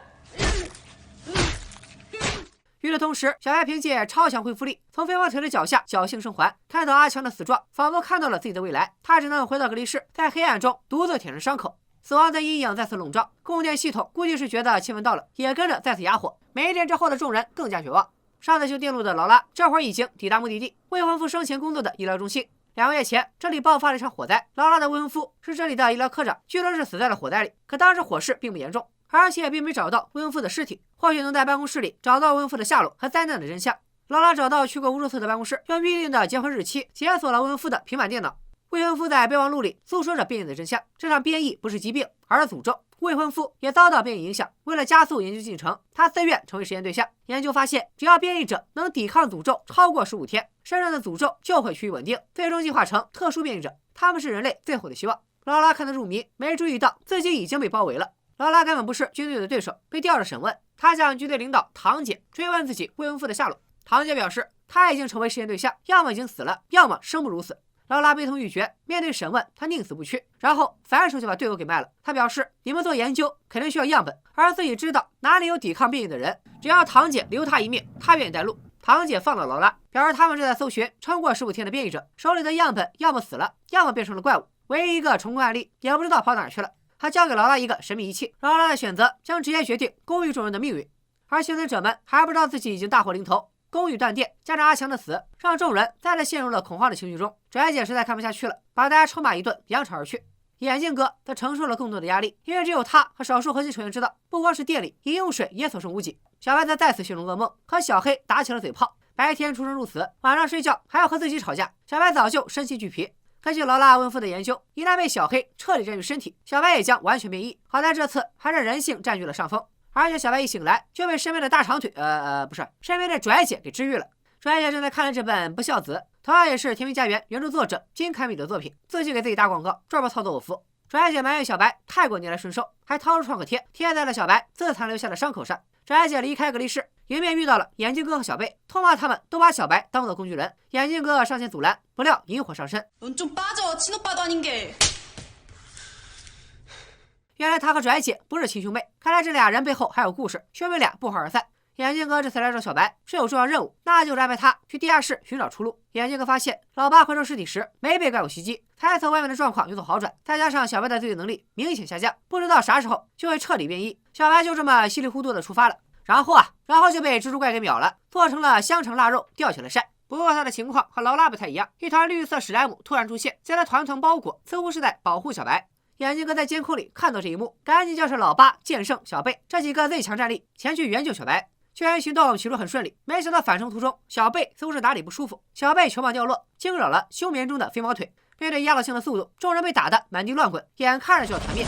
与此同时，小白凭借超强恢复力，从飞毛腿的脚下侥幸生还，看到阿强的死状，仿佛看到了自己的未来。他只能回到隔离室，在黑暗中独自舔着伤口。死亡的阴影再次笼罩，供电系统估计是觉得气氛到了，也跟着再次哑火。没电之后的众人更加绝望。上次修电路的劳拉，这会儿已经抵达目的地——未婚夫生前工作的医疗中心。2个月前，这里爆发了一场火灾，劳拉的未婚夫是这里的医疗科长，据说是死在了火灾里。可当时火势并不严重，而且并没找到未婚夫的尸体，或许能在办公室里找到未婚夫的下落和灾难的真相。劳拉找到去过无数次的办公室，用预定的结婚日期解锁了未婚夫的平板电脑。未婚夫在备忘录里诉说着变异的真相，这场变异不是疾病，而是诅咒。未婚夫也遭到变异影响，为了加速研究进程，他自愿成为实验对象。研究发现，只要变异者能抵抗诅咒超过15天，身上的诅咒就会趋于稳定，最终进化成特殊变异者，他们是人类最后的希望。劳拉看得入迷，没注意到自己已经被包围了。劳拉根本不是军队的对手，被吊着审问。他向军队领导唐姐追问自己未婚夫的下落。唐姐表示，他已经成为实验对象，要么已经死了，要么生不如死。劳拉悲痛欲绝，面对审问，他宁死不屈，然后反手就把队友给卖了。他表示，你们做研究肯定需要样本，而自己知道哪里有抵抗变异的人，只要唐姐留他一命，他愿意带路。唐姐放了劳拉，表示他们正在搜寻撑过15天的变异者，手里的样本要么死了，要么变成了怪物。唯一一个成功案例也不知道跑哪儿去了。还交给劳拉一个神秘仪器，劳拉的选择将直接决定公寓众人的命运。而幸存者们还不知道自己已经大祸临头。公寓断电，加上阿强的死，让众人再次陷入了恐慌的情绪中。翟姐实在看不下去了，把大家臭骂一顿，扬长而去。眼镜哥则承受了更多的压力，因为只有他和少数核心成员知道，不光是店里，饮用水也所剩无几。小白则再次陷入噩梦，和小黑打起了嘴炮，白天出生入死，晚上睡觉还要和自己吵架。小白早就身心俱疲。根据劳拉·温夫的研究，一旦被小黑彻底占据身体，小白也将完全变异。好在这次还是人性占据了上风，而且小白一醒来就被身边的大长腿，身边的拽姐给治愈了。拽姐正在看了这本《不孝子》，同样也是《甜蜜家园》原著作者金凯米的作品，自己给自己打广告，专门操作我服。拽姐埋怨小白太过逆来顺受，还掏出创可贴贴在了小白自残留下的伤口上。拽姐离开隔离室，迎面遇到了眼镜哥和小贝，痛骂他们都把小白当做工具人。眼镜哥上前阻拦，不料引火上身。原来他和拽姐不是亲兄妹，看来这俩人背后还有故事，兄妹俩不欢而散。眼镜哥这次来找小白是有重要任务，那就是安排他去地下室寻找出路。眼镜哥发现老爸回收尸体时没被怪物袭击，猜测外面的状况有所好转，再加上小白的自愈能力明显下降，不知道啥时候就会彻底变异。小白就这么稀里糊涂的出发了，然后就被蜘蛛怪给秒了，做成了香肠腊肉吊起来晒。不过他的情况和劳拉不太一样，一团绿色史莱姆突然出现，将他团团包裹，似乎是在保护小白。眼镜哥在监控里看到这一幕，赶紧叫上老八、剑圣、小贝这几个最强战力前去援救小白。救援行动起初很顺利，没想到返程途中，小贝似乎是哪里不舒服，小贝球棒掉落，惊扰了休眠中的飞毛腿。面对压倒性的速度，众人被打得满地乱滚，眼看着就要团灭。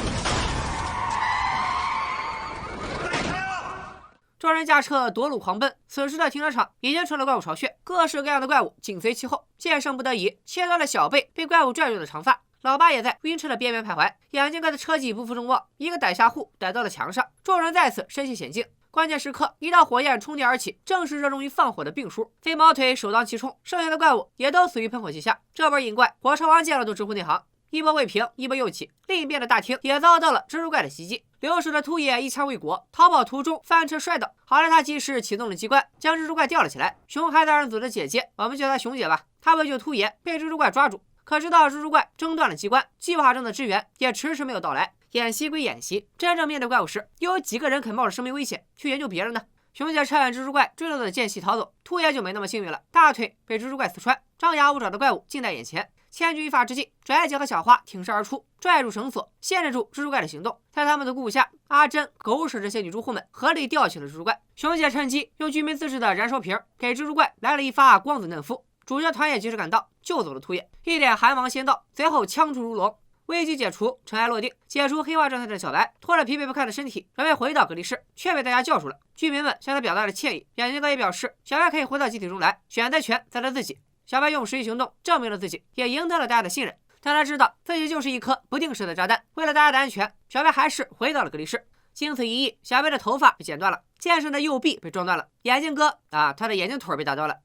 众人驾车夺路狂奔，此时的停车场已经成了怪物巢穴，各式各样的怪物紧随其后。剑圣不得已切断了小贝被怪物拽住的长发，老八也在晕车的边缘徘徊。眼镜哥的车技不负众望，一个逮瞎户逮到了墙上，众人再次身陷险境。关键时刻，一道火焰冲天而起，正是热衷于放火的病叔。飞毛腿首当其冲，剩下的怪物也都死于喷火器下。这波引怪，火车王见了都直呼内行。一波未平，一波又起，另一边的大厅也遭到了蜘蛛怪的袭击。留守的秃爷一枪未果，逃跑途中翻车摔倒，好在他及时启动了机关，将蜘蛛怪吊了起来。熊孩子二人组的姐姐，我们叫她熊姐吧，她为救秃爷被蜘蛛怪抓住，可直到蜘蛛怪中断了机关，计划中的支援也迟迟没有到来。演习归演习，真正面对怪物时，又有几个人肯冒着生命危险去研究别人呢？熊姐趁蜘蛛怪坠落的间隙逃走，秃爷就没那么幸运了，大腿被蜘蛛怪刺穿，张牙舞爪的怪物近在眼前。千钧一发之际，拽姐和小花挺身而出，拽住绳索，限制住蜘蛛怪的行动。在他们的鼓舞下，阿珍、狗屎这些女住户们合力吊起了蜘蛛怪。熊姐趁机用居民自制的燃烧瓶给蜘蛛怪来了一发光子嫩肤。主角团也及时赶到，救走了秃爷，一脸寒芒先到，随后枪出如龙。危机解除，尘埃落定，解除黑化状态的小白拖着疲惫不堪的身体，准备回到隔离室，却被大家叫住了。居民们向他表达了歉意，眼镜哥也表示，小白可以回到集体中来，选择权在他自己。小白用实际行动证明了自己，也赢得了大家的信任。但他知道自己就是一颗不定时的炸弹，为了大家的安全，小白还是回到了隔离室。经此一役，小白的头发被剪断了，剑圣的右臂被撞断了，眼镜哥他的眼镜腿被打断了。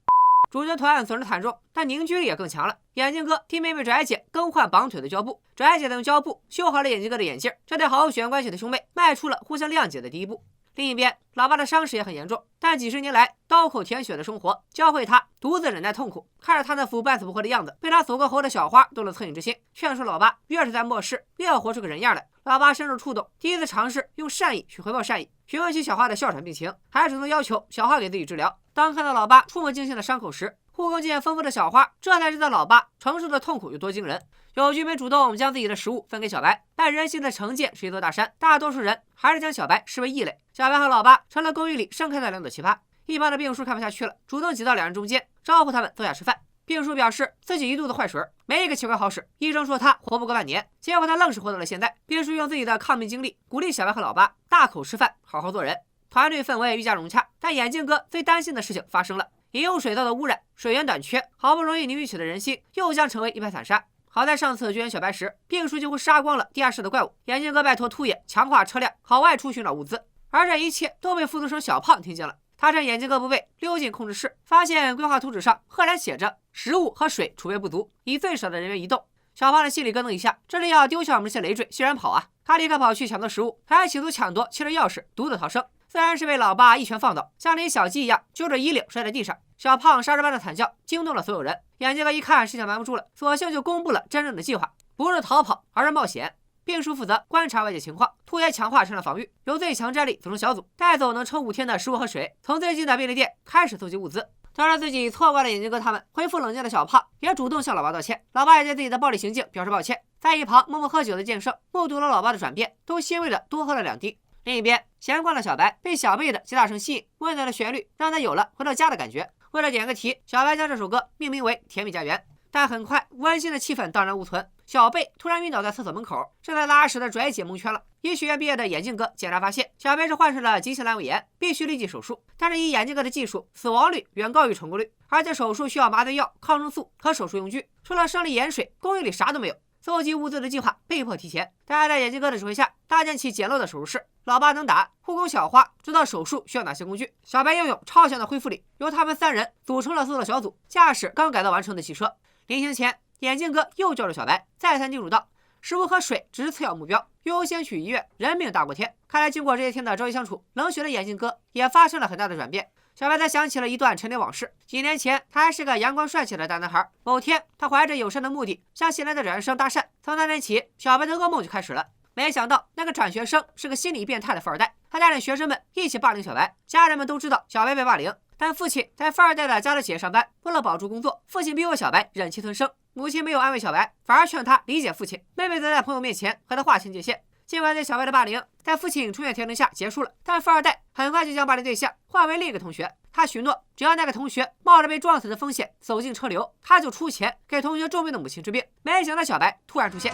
主角团损失惨重，但凝聚力也更强了。眼镜哥替妹妹拽姐更换绑腿的胶布，拽姐用胶布修好了眼镜哥的眼镜，这对毫无血缘关系的兄妹迈出了互相谅解的第一步。另一边，老爸的伤势也很严重，但几十年来刀口舔血的生活教会他独自忍耐痛苦。看着他那副半死不活的样子，被他走过后的小花动了恻隐之心，劝说老爸越是在末世，越要活出个人样来。老爸深受触动，第一次尝试用善意去回报善意，询问起小花的哮喘病情，还主动要求小花给自己治疗。当看到老爸触目惊心的伤口时，护工经验丰富的小花这才知道老爸承受的痛苦有多惊人。有居民主动将自己的食物分给小白，但人性的成见是一座大山，大多数人还是将小白视为异类。小白和老爸成了公寓里盛开的两朵奇葩。一旁的病叔看不下去了，主动挤到两人中间，招呼他们坐下吃饭。病叔表示自己一肚子坏水，没一个器官好使，医生说他活不过半年，结果他愣是活到了现在。病叔用自己的抗病经历鼓励小白和老爸大口吃饭，好好做人。团队氛围愈加融洽，但眼镜哥最担心的事情发生了。饮用水遭到污染，水源短缺，好不容易凝聚起的人心又将成为一盘散沙。好在上次救援小白时，病叔几乎杀光了地下室的怪物，眼镜哥拜托秃爷强化车辆，好外出寻找物资。而这一切都被复读生小胖听见了，他趁眼镜哥不备，溜进控制室，发现规划图纸上赫然写着食物和水储备不足，以最少的人员移动。小胖的心里咯噔一下，这里要丢下我们这些累赘，欣然跑啊！他立刻跑去抢夺食物，还企图抢夺汽车钥匙，独自逃生。虽然是被老爸一拳放倒，像领小鸡一样揪着衣领摔在地上，小胖杀人般的惨叫惊动了所有人。眼镜哥一看事情瞒不住了，索性就公布了真正的计划，不是逃跑，而是冒险。病叔负责观察外界情况，秃爷强化成了防御，由最强战力组成小组，带走能撑5天的食物和水，从最近的便利店开始搜集物资。得知自己错怪了眼镜哥他们，恢复冷静的小胖也主动向老爸道歉。老爸也对自己的暴力行径表示抱歉。在一旁默默喝酒的剑圣目睹了老爸的转变，都欣慰的多喝了2滴。另一边，闲惯的小白被小妹的吉他声吸引，温暖的旋律让他有了回到家的感觉。为了点个题，小白将这首歌命名为《甜蜜家园》。但很快，温馨的气氛荡然无存。小贝突然晕倒在厕所门口，正在拉屎的拽姐蒙圈了。医学院毕业的眼镜哥检查发现，小贝是患上了急性阑尾炎，必须立即手术。但是以眼镜哥的技术，死亡率远高于成功率，而且手术需要麻醉药、抗生素和手术用具，除了生理盐水，公寓里啥都没有。搜集物资的计划被迫提前。大家在眼镜哥的指挥下，搭建起简陋的手术室。老爸能打，护工小花知道手术需要哪些工具。小白应用超强的恢复力，由他们3人组成了搜索小组，驾驶刚改造完成的汽车。临行前，眼镜哥又叫着小白，再三叮嘱道：食物和水只是次要目标，优先去医院，人命大过天。看来经过这些天的朝夕相处，冷血的眼镜哥也发生了很大的转变。小白才想起了一段陈年往事。几年前，他还是个阳光帅气的大男孩。某天，他怀着友善的目的向新来的转学生搭讪。从那天起，小白的噩梦就开始了。没想到那个转学生是个心理变态的富二代，他带领学生们一起霸凌小白。家人们都知道小白被霸凌，但父亲在富二代的家乐企业上班，为了保住工作，父亲逼迫小白忍气吞声。母亲没有安慰小白，反而劝他理解父亲。妹妹则在朋友面前和他划清界限。尽管对小白的霸凌在父亲出面调停下结束了，但富二代很快就将霸凌对象换为另一个同学。他许诺，只要那个同学冒着被撞死的风险走进车流，他就出钱给同学重病的母亲治病。没想到小白突然出现。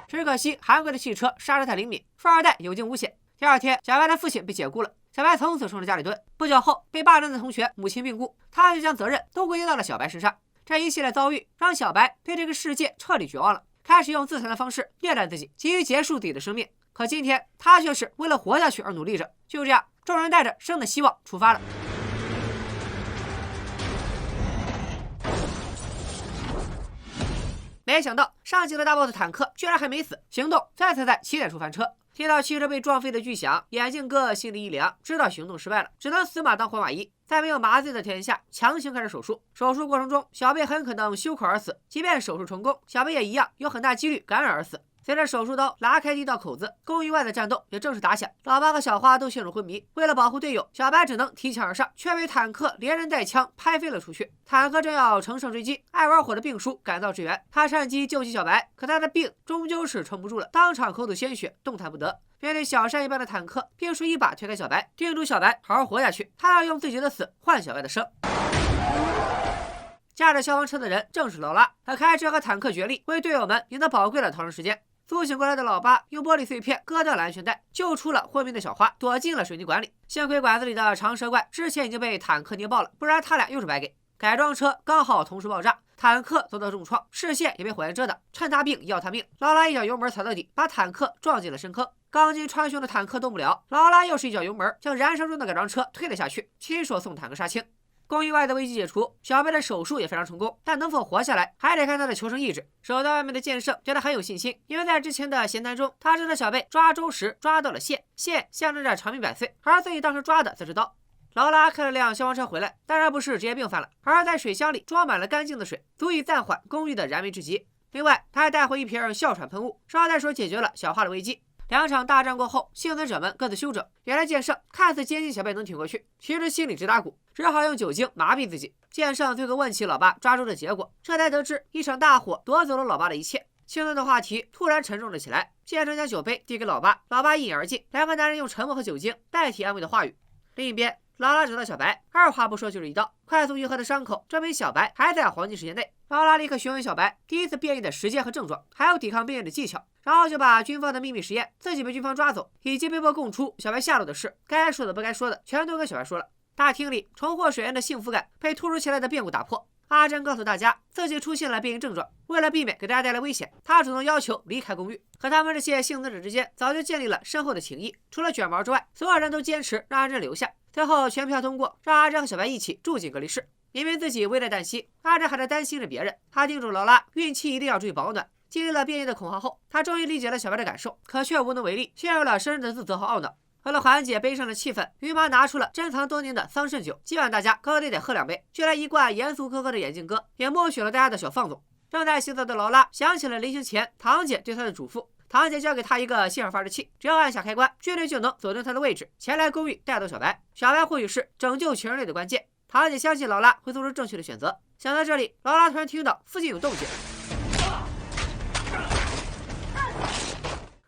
只可惜韩国的汽车刹车太灵敏，富二代有惊无险。第二天，小白的父亲被解雇了，小白从此升了家里蹲。不久后，被霸凌的同学母亲病故，他就将责任都归结到了小白身上。这一系列遭遇让小白对这个世界彻底绝望了，开始用自残的方式虐待自己，急于结束自己的生命。可今天，他却是为了活下去而努力着。就这样，众人带着生的希望出发了。没想到上集的大 boss 坦克居然还没死，行动再次在起点处翻车。听到汽车被撞飞的巨响，眼镜哥心里一凉，知道行动失败了，只能死马当活马医。在没有麻醉的条件下，强行开始手术。手术过程中，小贝很可能休克而死。即便手术成功，小贝也一样有很大几率感染而死。随着手术刀拉开第一道口子，公寓外的战斗也正式打响。老爸和小花都陷入昏迷，为了保护队友，小白只能提枪而上，却被坦克连人带枪拍飞了出去。坦克正要乘胜追击，爱玩火的病叔赶到支援，他趁机救起小白，可他的病终究是撑不住了，当场口吐鲜血，动弹不得。面对小山一般的坦克，病叔一把推开小白，叮嘱小白好好活下去，他要用自己的死换小白的生。驾着消防车的人正是劳拉，他开车和坦克角力，为队友们赢得宝贵的逃生时间。苏醒过来的老八用玻璃碎片割断了安全带，救出了昏迷的小花，躲进了水泥管里。幸亏管子里的长蛇怪之前已经被坦克捏爆了，不然他俩又是白给。改装车刚好同时爆炸，坦克遭到重创，视线也被火焰遮挡。趁他病要他命，劳拉一脚油门踩到底，把坦克撞进了深坑。钢筋穿胸的坦克动不了，劳拉又是一脚油门将燃烧中的改装车推了下去，亲手送坦克杀青。公寓外的危机解除，小贝的手术也非常成功，但能否活下来，还得看他的求生意志。守在外面的剑圣对他很有信心，因为在之前的闲谈中，他知道小贝抓周时抓到了线，线象征着长命百岁，而自己当时抓的则是刀。劳拉开了辆消防车回来，当然不是职业病犯了，而是在水箱里装满了干净的水，足以暂缓公寓的燃眉之急。另外，他还带回一瓶哮喘喷雾，捎带手解决了小花的危机。2场大战过后，幸存者们各自休整。原来剑圣看似坚信小贝能挺过去，其实心里直打鼓，只好用酒精麻痹自己。剑圣最后问起老爸抓周的结果，这才得知一场大火夺走了老爸的一切。轻松的话题突然沉重了起来。剑圣将酒杯递给老爸，老爸一饮而尽。2个男人用沉默和酒精代替安慰的话语。另一边，劳拉找到小白，二话不说就是一刀，快速愈合的伤口证明小白还在黄金时间内。劳拉立刻询问小白第一次变异的时间和症状，还有抵抗变异的技巧，然后就把军方的秘密实验、自己被军方抓走，以及被迫供出小白下落的事，该说的不该说的，全都跟小白说了。大厅里重获水源的幸福感被突如其来的变故打破。阿珍告诉大家自己出现了变异症状，为了避免给大家带来危险，他主动要求离开公寓。和他们这些幸存者之间早就建立了深厚的情谊，除了卷毛之外，所有人都坚持让阿珍留下。最后全票通过，让阿珍和小白一起住进隔离室。明明自己危在旦夕，阿珍还在担心着别人。他叮嘱劳拉孕期一定要注意保暖。经历了变异的恐慌后，他终于理解了小白的感受，可却无能为力，陷入了深深的自责和懊恼。为了缓解悲伤的气氛，于妈拿出了珍藏多年的桑葚酒，今晚大家高低得喝2杯。就连一贯严肃苛刻的眼镜哥也默许了大家的小放纵。正在洗澡的劳拉想起了临行前堂姐对她的嘱咐，堂姐交给他一个信号发射器，只要按下开关，军队就能锁定他的位置，前来公寓带走小白。小白或许是拯救全人类的关键。堂姐相信劳拉会做出正确的选择。想到这里，劳拉突然听到附近有动静。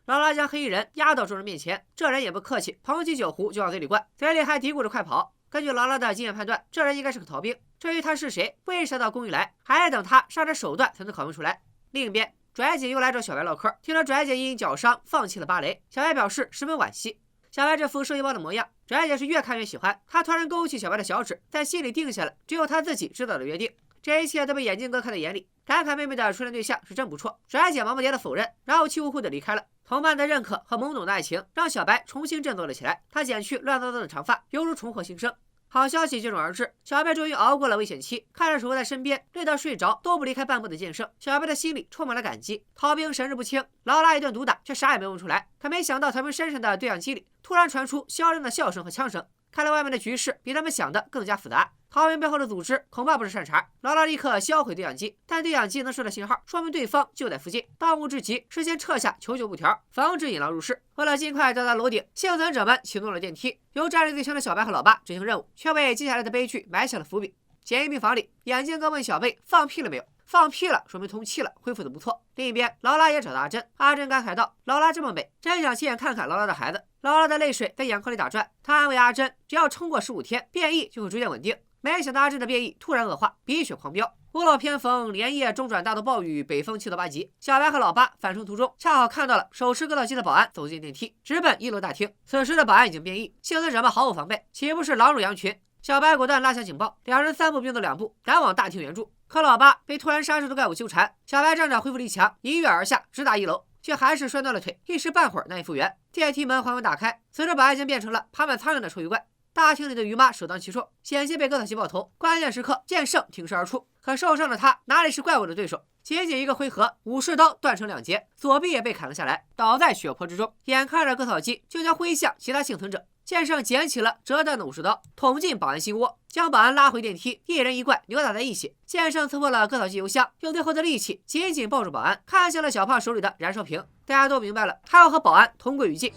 劳拉将黑衣人压到众人面前，这人也不客气，捧起酒壶就往嘴里灌，嘴里还嘀咕着快跑。根据劳拉的经验判断，这人应该是个逃兵。至于他是谁，为啥到公寓来，还得等他上点手段才能拷问出来。另一边，拽姐又来找小白唠嗑，听说拽姐因脚伤放弃了芭蕾，小白表示十分惋惜。小白这副受益包的模样，拽姐是越看越喜欢。她突然勾起小白的小指，在心里定下了只有他自己知道的约定。这一切都被眼镜哥看在眼里，感慨妹妹的初恋对象是真不错。拽姐忙不迭的否认，然后气呼呼的离开了。同伴的认可和懵懂的爱情让小白重新振作了起来。他剪去乱糟糟的长发，犹如重获新生。好消息接踵而至，小白终于熬过了危险期。看着守候在身边，累到睡着都不离开半步的剑圣，小白的心里充满了感激。逃兵神志不清，劳拉一顿毒打，却啥也没问出来。可没想到他们身上的对讲机里突然传出嚣张的笑声和枪声。看来外面的局势比他们想的更加复杂。逃兵背后的组织恐怕不是善茬。劳拉立刻销毁对讲机，但对讲机能收到信号，说明对方就在附近。当务之急是先撤下求救布条，防止引狼入室。为了尽快到达楼顶，幸存者们启动了电梯，由战力最强的小白和老八执行任务，却为接下来的悲剧埋下了伏笔。简易病房里，眼镜哥问小贝放屁了没有？放屁了，说明通气了，恢复的不错。另一边，劳拉也找到阿珍，阿珍感慨道：“劳拉这么美，真想亲眼看看劳拉的孩子。”劳拉的泪水在眼眶里打转，他安慰阿珍，只要撑过15天，变异就会逐渐稳定。没想到阿珍的变异突然恶化，鼻血狂飙，屋漏偏逢连夜中转大到暴雨，北风7到8级。小白和老八返程途中，恰好看到了手持割草机的保安走进电梯，直奔1楼大厅。此时的保安已经变异，幸存者们毫无防备，岂不是狼入羊群？小白果断拉响警报，两人3步并作2步赶往大厅援助。可老八被突然杀出的怪物纠缠，小白仗着恢复力强，一跃而下，直达1楼，却还是摔断了腿，一时半会儿难以复原。电梯门缓缓打开，此时保安已经变成了爬满苍蝇的臭鱼怪。大厅里的鱼妈首当其冲，险些被割草机爆头。关键时刻，剑圣挺身而出，可受伤的他哪里是怪物的对手？仅仅一个回合，武士刀断成2截，左臂也被砍了下来，倒在血泊之中。眼看着割草机就将挥向其他幸存者，剑圣捡起了折断的武士刀，捅进保安心窝，将保安拉回电梯，一人一怪扭打在一起。剑圣刺破了割草机油箱，用最后的力气紧紧抱住保安，看向了小胖手里的燃烧瓶。大家都明白了，他要和保安同归于尽。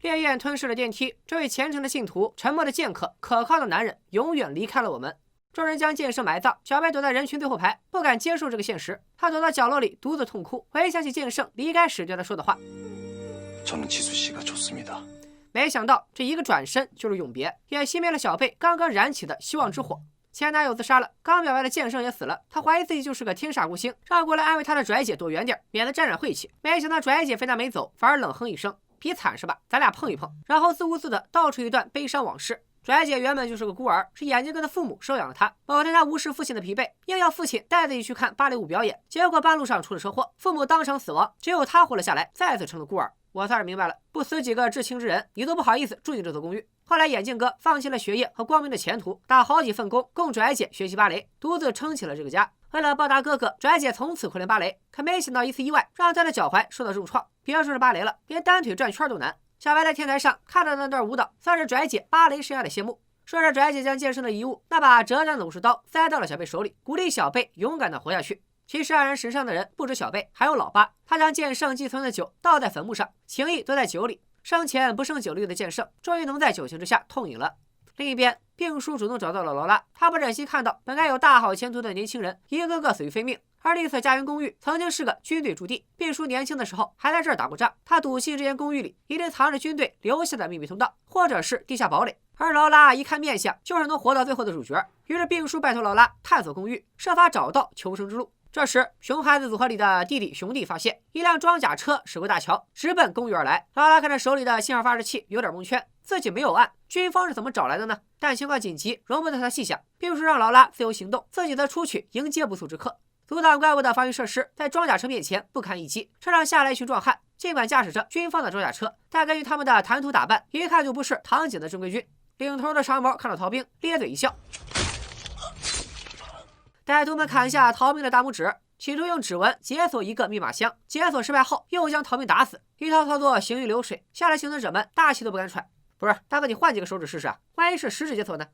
烈焰吞噬了电梯，这位虔诚的信徒、沉默的剑客、可靠的男人，永远离开了我们。众人将剑圣埋葬，小白躲在人群最后排，不敢接受这个现实。他躲到角落里，独自痛哭，回想起剑圣离开时对他说的话。没想到这一个转身就是永别，也熄灭了小贝刚刚燃起的希望之火。前男友自杀了，刚表白的剑圣也死了，他怀疑自己就是个天煞孤星，让过来安慰他的拽姐躲远点，免得沾染晦气。没想到拽姐非但没走，反而冷哼一声：“比惨是吧？咱俩碰一碰。”然后自顾自的道出一段悲伤往事。拽姐原本就是个孤儿，是眼镜哥的父母收养了她。某天她无视父亲的疲惫，硬要父亲带自己去看芭蕾舞表演，结果半路上出了车祸，父母当场死亡，只有她活了下来，再次成了孤儿。我算是明白了，不死几个至亲之人，你都不好意思住进这座公寓。后来眼镜哥放弃了学业和光明的前途，打好几份工供拽姐学习芭蕾，独自撑起了这个家。为了报答哥哥，拽姐从此苦练芭蕾，可没想到一次意外让她的脚踝受到重创，别说是芭蕾了，连单腿转圈都难。小白在天台上看到那段舞蹈，算是拽姐芭蕾生涯的谢幕。说着，拽姐将剑圣的遗物那把折断的武士刀塞到了小贝手里，鼓励小贝勇敢地活下去。其实二人身上的人不止小贝，还有老八。他将剑圣寄存的酒倒在坟墓上，情谊都在酒里。生前不胜酒力的剑圣，终于能在酒情之下痛饮了。另一边，病叔主动找到了劳拉，他不忍心看到本该有大好前途的年轻人一个个死于非命。而丽色家园公寓曾经是个军队驻地，病叔年轻的时候还在这儿打过仗。他笃信这间公寓里一定藏着军队留下的秘密通道，或者是地下堡垒。而劳拉一看面相，就是能活到最后的主角。于是病叔拜托劳拉探索公寓，设法找到求生之路。这时，熊孩子组合里的弟弟熊弟发现一辆装甲车驶过大桥，直奔公寓而来。劳拉看着手里的信号发射器，有点蒙圈，自己没有按，军方是怎么找来的呢？但情况紧急，容不得他细想。病叔让劳拉自由行动，自己则出去迎接不速之客。阻挡怪物的防御设施在装甲车面前不堪一击，车上下来一群壮汉，尽管驾驶着军方的装甲车，但根据他们的谈吐打扮，一看就不是唐姐的正规军。领头的长毛看到逃兵，咧嘴一笑。歹徒们砍下逃兵的大拇指，企图用指纹解锁一个密码箱，解锁失败后又将逃兵打死，一套操作行云流水，下来幸存者们大气都不敢喘。不是大哥，你换几个手指试试啊，万一是食指解锁呢？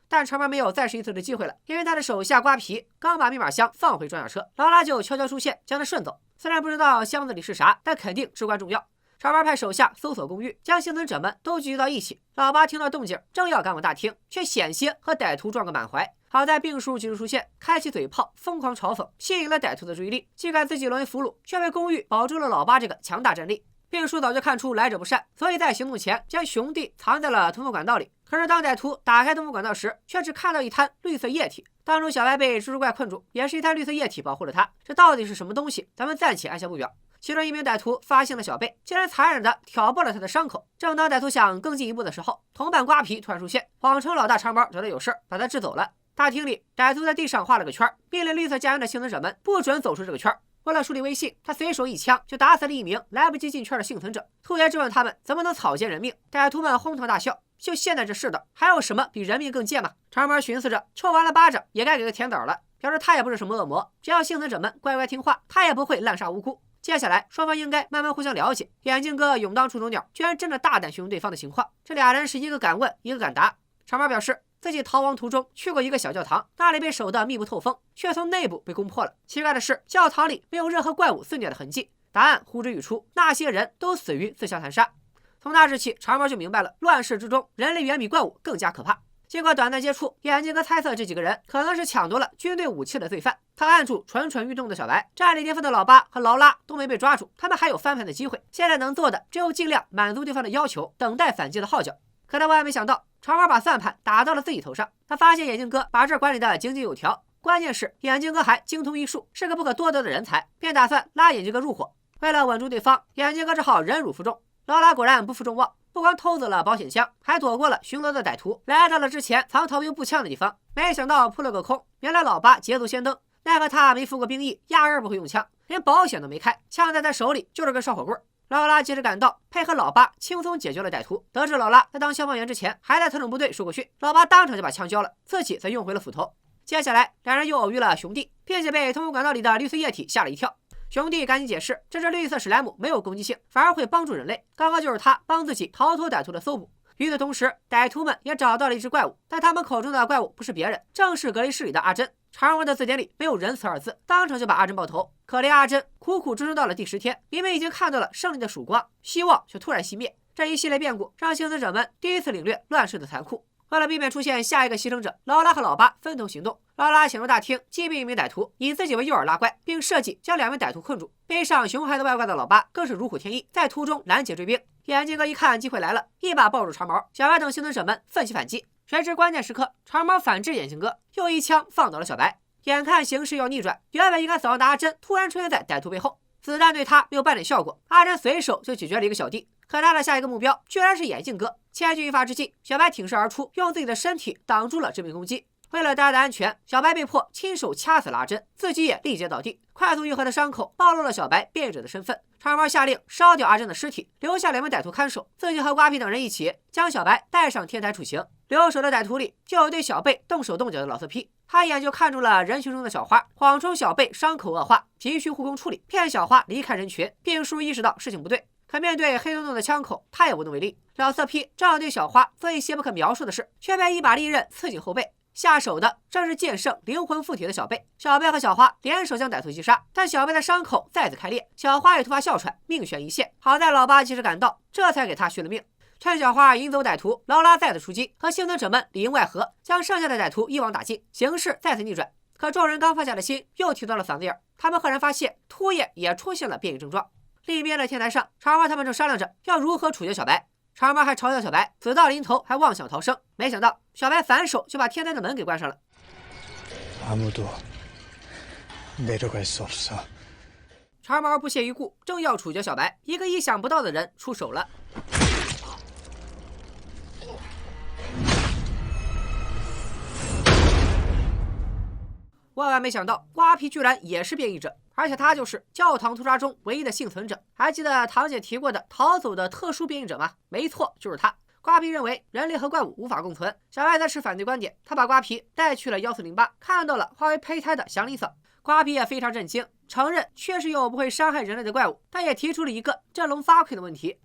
但长毛没有再试一次的机会了，因为他的手下瓜皮刚把密码箱放回装甲车，劳拉就悄悄出现，将它顺走。虽然不知道箱子里是啥，但肯定至关重要。长毛派手下搜索公寓，将幸存者们都聚集到一起。老八听到动静，正要赶往大厅，却险些和歹徒撞个满怀。好在病叔及时出现，开启嘴炮，疯狂嘲讽，吸引了歹徒的注意力。竟敢自己沦为俘虏，却为公寓保住了老八这个强大战力。病叔早就看出来者不善，所以在行动前将兄弟藏在了通风管道里。可是当歹徒打开通风管道时，却只看到一滩绿色液体。当初小白被蜘蛛怪困住，也是一滩绿色液体保护了他。这到底是什么东西？咱们暂且按下不表。其中一名歹徒发现了小贝，竟然残忍地挑拨了他的伤口。正当歹徒想更进一步的时候，同伴瓜皮突然出现，谎称老大长毛找他有事，把他支走了。大厅里，歹徒在地上画了个圈，命令绿色家园的幸存者们不准走出这个圈。为了树立威信，他随手一枪就打死了一名来不及进圈的幸存者。兔爷质问他们怎么能草菅人命，歹徒们哄堂大笑。就现在这世道，还有什么比人命更贱吗？长毛寻思着，抽完了巴掌也该给个甜枣了，表示他也不是什么恶魔，只要幸存者们乖乖听话，他也不会滥杀无辜。接下来，双方应该慢慢互相了解。眼镜哥勇当出头鸟，居然真的大胆询问对方的情况。这俩人是一个敢问，一个敢答。长毛表示自己逃亡途中去过一个小教堂，那里被守得密不透风，却从内部被攻破了。奇怪的是，教堂里没有任何怪物肆虐的痕迹。答案呼之欲出，那些人都死于自相残杀。从那日起，长毛就明白了，乱世之中，人类远比怪物更加可怕。经过短暂接触，眼镜哥猜测这几个人可能是抢夺了军队武器的罪犯。他按住蠢蠢欲动的小白，战力巅峰的老八和劳拉都没被抓住，他们还有翻盘的机会。现在能做的只有尽量满足对方的要求，等待反击的号角。可他万万没想到，长毛把算盘打到了自己头上。他发现眼镜哥把这管理的井井有条，关键是眼镜哥还精通医术，是个不可多得的人才，便打算拉眼镜哥入伙。为了稳住对方，眼镜哥只好忍辱负重。劳拉果然不负众望，不光偷走了保险箱，还躲过了巡逻的歹徒，来到了之前藏逃兵步枪的地方。没想到扑了个空，原来老八捷足先登。奈何他没服过兵役，压根不会用枪，连保险都没开，枪在他手里就是个烧火棍。劳拉及时赶到，配合老八轻松解决了歹徒。得知老拉在当消防员之前还在特种部队受过训，老八当场就把枪交了，自己则用回了斧头。接下来两人又偶遇了熊弟，并且被通风管道里的绿色液体吓了一跳。熊弟赶紧解释，这只绿色史莱姆没有攻击性，反而会帮助人类。刚刚就是他帮自己逃脱歹徒的搜捕。与此同时，歹徒们也找到了一只怪物，但他们口中的怪物不是别人，正是隔离室里的阿珍。长文的字典里没有仁慈二字，当场就把阿珍爆头。可怜阿珍苦苦支撑到了第10天，明明已经看到了胜利的曙光，希望却突然熄灭。这一系列变故让幸存者们第一次领略乱世的残酷。为了避免出现下一个牺牲者，劳拉和老八分头行动。劳拉潜入大厅，击毙一名歹徒，以自己为诱饵拉怪，并设计将2名歹徒困住。背上熊孩子外挂的老八更是如虎添翼，在途中拦截追兵。眼镜哥一看机会来了，一把抱住长毛。小白等幸存者们奋起反击，谁知关键时刻，长毛反制眼镜哥，又一枪放倒了小白。眼看形势要逆转，原本应该死亡的阿珍突然出现在歹徒背后，子弹对他没有半点效果，阿珍随手就解决了一个小弟。可他的下一个目标居然是眼镜哥。千钧一发之际，小白挺身而出，用自己的身体挡住了致命攻击。为了大家的安全，小白被迫亲手掐死了阿珍，自己也力竭倒地。快速愈合的伤口暴露了小白变异者的身份。长毛下令烧掉阿珍的尸体，留下2名歹徒看守，自己和瓜皮等人一起将小白带上天台处刑。留守的歹徒里就有对小贝动手动脚的老色批，他一眼就看中了人群中的小花，谎称小贝伤口恶化，急需护工处理，骗小花离开人群。病叔意识到事情不对，可面对黑洞洞的枪口，他也无能为力。老色批正要对小花做一些不可描述的事，却被一把利刃刺进后背。下手的正是剑圣灵魂附体的小贝。小贝和小花联手将歹徒击杀，但小贝的伤口再次开裂，小花也突发哮喘，命悬一线。好在老八及时赶到，这才给他续了命。趁小花引走歹徒，劳拉再次出击，和幸存者们里应外合，将剩下的歹徒一网打尽，形势再次逆转。可众人刚放下的心又提到了嗓子眼，他们赫然发现秃爷也出现了变异症状。另一边的天台上，长毛他们正商量着要如何处决小白。长毛还嘲笑小白死到临头还妄想逃生，没想到小白反手就把天台的门给关上了。长毛不屑一顾，正要处决小白，一个意想不到的人出手了。万万没想到，瓜皮居然也是变异者，而且他就是教堂屠杀中唯一的幸存者。还记得堂姐提过的逃走的特殊变异者吗？没错，就是他。瓜皮认为人类和怪物无法共存，小白则持反对观点。他把瓜皮带去了1408，看到了化为胚胎的祥林嫂。瓜皮也非常震惊，承认确实有不会伤害人类的怪物，但也提出了一个振聋发聩的问题：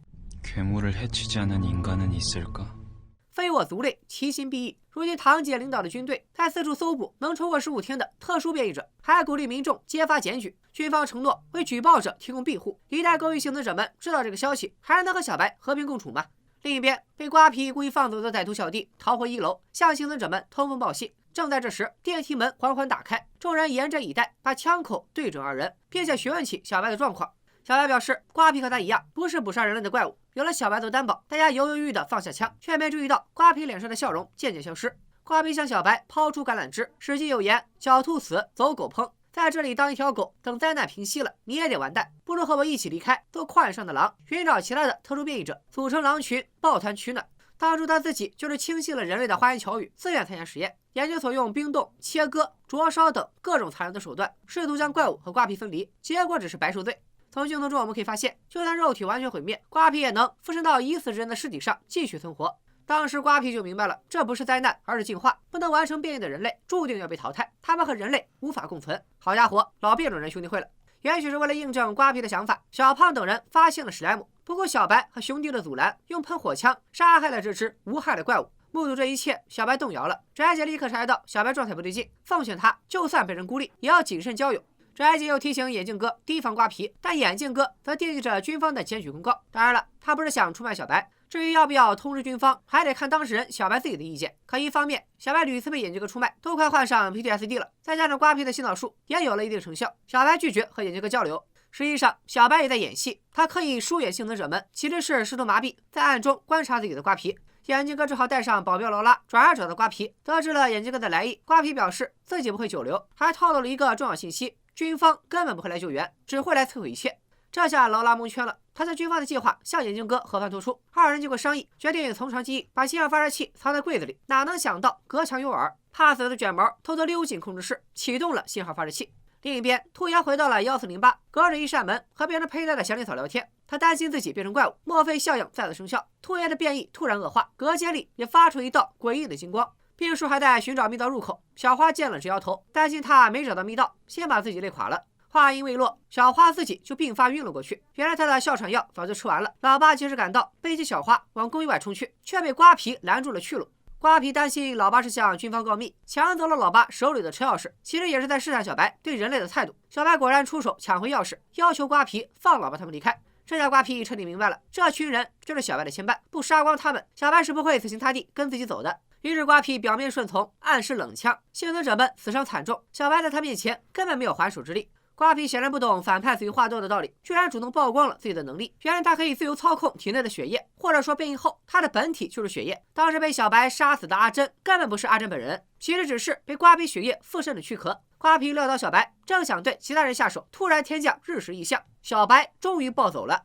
非我族类，其心必异。如今堂姐领导的军队在四处搜捕能超过15天的特殊变异者，还鼓励民众揭发检举。军方承诺为举报者提供庇护，一旦勾引幸存者们知道这个消息，还能和小白和平共处吗？另一边，被瓜皮故意放走的歹徒小弟逃回1楼，向幸存者们通风报信。正在这时，电梯门缓缓打开，众人严阵以待，把枪口对准2人，并且询问起小白的状况。小白表示，瓜皮和他一样，不是捕杀人类的怪物。有了小白做担保，大家犹犹豫豫地放下枪，却没注意到瓜皮脸上的笑容渐渐消失。瓜皮向小白抛出橄榄枝，史记有言：狡兔死，走狗烹。在这里当一条狗，等灾难平息了，你也得完蛋。不如和我一起离开，做矿上的狼，寻找其他的特殊变异者，组成狼群，抱团取暖。当初他自己就是轻信了人类的花言巧语，自愿参加实验。研究所用冰冻、切割、灼烧等各种残忍的手段，试图将怪物和瓜皮分离，结果只是白受罪。从镜头中我们可以发现，就算肉体完全毁灭，瓜皮也能附身到已死之人的尸体上继续存活。当时瓜皮就明白了，这不是灾难，而是进化。不能完成变异的人类注定要被淘汰，他们和人类无法共存。好家伙，老变种人兄弟会了！也许是为了印证瓜皮的想法，小胖等人发现了史莱姆。不顾小白和兄弟的阻拦，用喷火枪杀害了这只无害的怪物。目睹这一切，小白动摇了。翟姐立刻察觉到小白状态不对劲，奉劝他就算被人孤立，也要谨慎交友。翟姐又提醒眼镜哥提防瓜皮，但眼镜哥则惦记着军方的检举公告。当然了，他不是想出卖小白，至于要不要通知军方，还得看当事人小白自己的意见。可一方面，小白屡次被眼镜哥出卖，都快患上 PTSD 了，再加上瓜皮的洗脑术也有了一定成效，小白拒绝和眼镜哥交流。实际上，小白也在演戏，他刻意疏远幸存者们，其实是试图麻痹在暗中观察自己的瓜皮。眼镜哥只好带上保镖劳拉，转而找到瓜皮，得知了眼镜哥的来意。瓜皮表示自己不会久留，还透露了一个重要信息：军方根本不会来救援，只会来摧毁一切。这下劳拉蒙圈了，他将军方的计划向眼镜哥和盘托出。2人经过商议，决定从长计议，把信号发射器藏在柜子里。哪能想到隔墙有耳，怕死的卷毛偷偷溜进控制室，启动了信号发射器。另一边，兔爷回到了1408，隔着一扇门和别人佩戴的祥林嫂聊天。他担心自己变成怪物，莫非效应再次生效？兔爷的变异突然恶化，隔间里也发出一道诡异的金光。病叔还在寻找密道入口，小花见了直摇头，担心他没找到密道，先把自己累垮了。话音未落，小花自己就病发晕了过去。原来他的哮喘药早就吃完了。老爸及时赶到，背起小花往公寓外冲去，却被瓜皮拦住了去路。瓜皮担心老爸是向军方告密，抢走了老爸手里的车钥匙，其实也是在试探小白对人类的态度。小白果然出手抢回钥匙，要求瓜皮放老爸他们离开。这下瓜皮彻底明白了，这群人就是小白的牵绊，不杀光他们，小白是不会死心塌地跟自己走的。于是瓜皮表面顺从，暗示冷枪，幸存者们死伤惨重，小白在他面前根本没有还手之力。瓜皮显然不懂反派死于话多的道理，居然主动曝光了自己的能力。原来他可以自由操控体内的血液，或者说变异后他的本体就是血液。当时被小白杀死的阿珍根本不是阿珍本人，其实只是被瓜皮血液附身的躯壳。瓜皮撂倒小白，正想对其他人下手，突然天降日食异象，小白终于暴走了。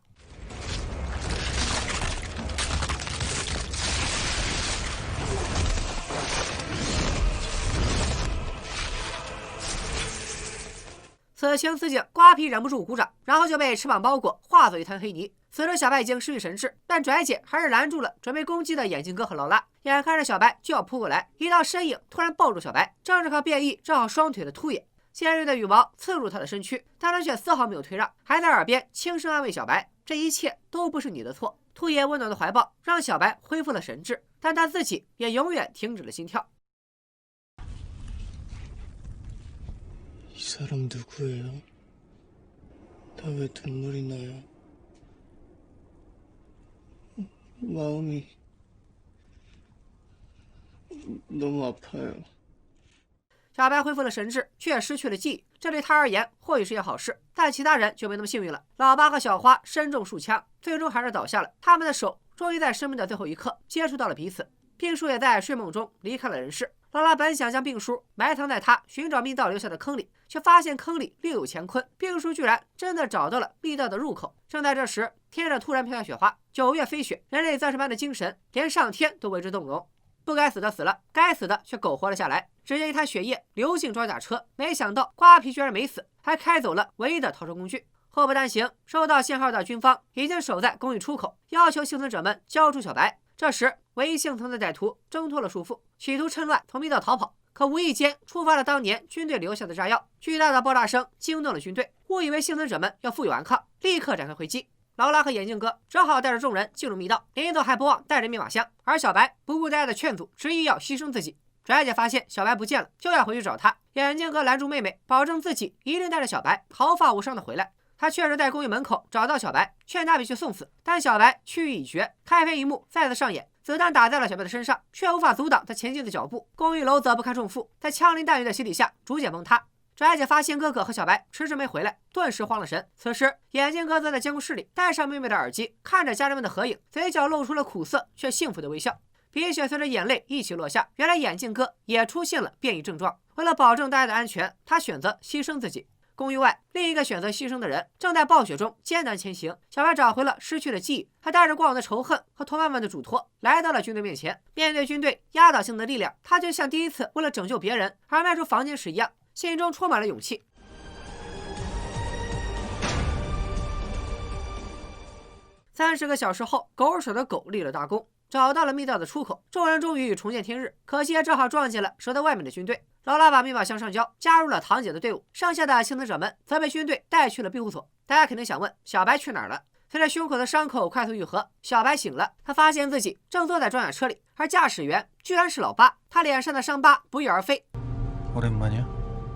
此情此景，瓜皮忍不住鼓掌，然后就被翅膀包裹，化作一滩黑泥。此时小白已经失去神智，但拽姐还是拦住了准备攻击的眼镜哥和劳拉。眼看着小白就要扑过来，一道身影突然抱住小白，正是靠变异正好双腿的秃爷。尖锐的羽毛刺入他的身躯，但他却丝毫没有退让，还在耳边轻声安慰小白：“这一切都不是你的错。”秃爷温暖的怀抱让小白恢复了神智，但他自己也永远停止了心跳。이 사람 누구예요? 나 왜 눈물이 나요? 마음이 너무 아파요. 小白恢复了神智，却失去了记忆，这对他而言或许是件好事，但其他人就没那么幸运了。老八和小花身中数枪，最终还是倒下了。他们的手终于在生命的最后一刻接触到了彼此。病叔也在睡梦中离开了人世。劳拉本想将病叔埋藏在他寻找密道留下的坑里，却发现坑里另有乾坤，病叔居然真的找到了密道的入口。正在这时，天上突然飘下雪花，9月飞雪，人类钻石般的精神，连上天都为之动容。不该死的死了，该死的却苟活了下来。只见一滩血液流进装甲车，没想到瓜皮居然没死，还开走了唯一的逃生工具。祸不单行，收到信号的军方已经守在公寓出口，要求幸存者们交出小白。这时，唯一幸存的歹徒挣脱了束缚，企图趁乱从密道逃跑，可无意间触发了当年军队留下的炸药，巨大的爆炸声惊动了军队，误以为幸存者们要负隅顽抗，立刻展开回击。劳拉和眼镜哥只好带着众人进入密道，临走还不忘带着密码箱。而小白不顾大家的劝阻，执意要牺牲自己。拽姐发现小白不见了，就要回去找他。眼镜哥拦住妹妹，保证自己一定带着小白毫发无伤的回来。他确实在公寓门口找到小白，劝他别去送死，但小白去意已决。开篇一幕再次上演，子弹打在了小白的身上，却无法阻挡他前进的脚步。公寓楼则不堪重负，在枪林弹雨的洗礼下逐渐崩塌。拽姐发现哥哥和小白迟迟没回来，顿时慌了神。此时，眼镜哥坐在监控室里，戴上妹妹的耳机，看着家人们的合影，嘴角露出了苦涩却幸福的微笑。鼻血随着眼泪一起落下。原来眼镜哥也出现了变异症状。为了保证大家的安全，他选择牺牲自己。公寓外，另一个选择牺牲的人正在暴雪中艰难前行。小白找回了失去的记忆，他带着过往的仇恨和同伴们的嘱托，来到了军队面前。面对军队压倒性的力量，他就像第一次为了拯救别人而迈出房间时一样，心中充满了勇气。30个小时后，狗手的狗立了大功，找到了密道的出口，众人终于重见天日。可惜正好撞见了守在外面的军队。劳拉把密码箱上交，加入了堂姐的队伍，剩下的幸存者们则被军队带去了庇护所。大家肯定想问，小白去哪儿了？随着胸口的伤口快速愈合，小白醒了。他发现自己正坐在装甲车里，而驾驶员居然是老八。他脸上的伤疤不翼而飞，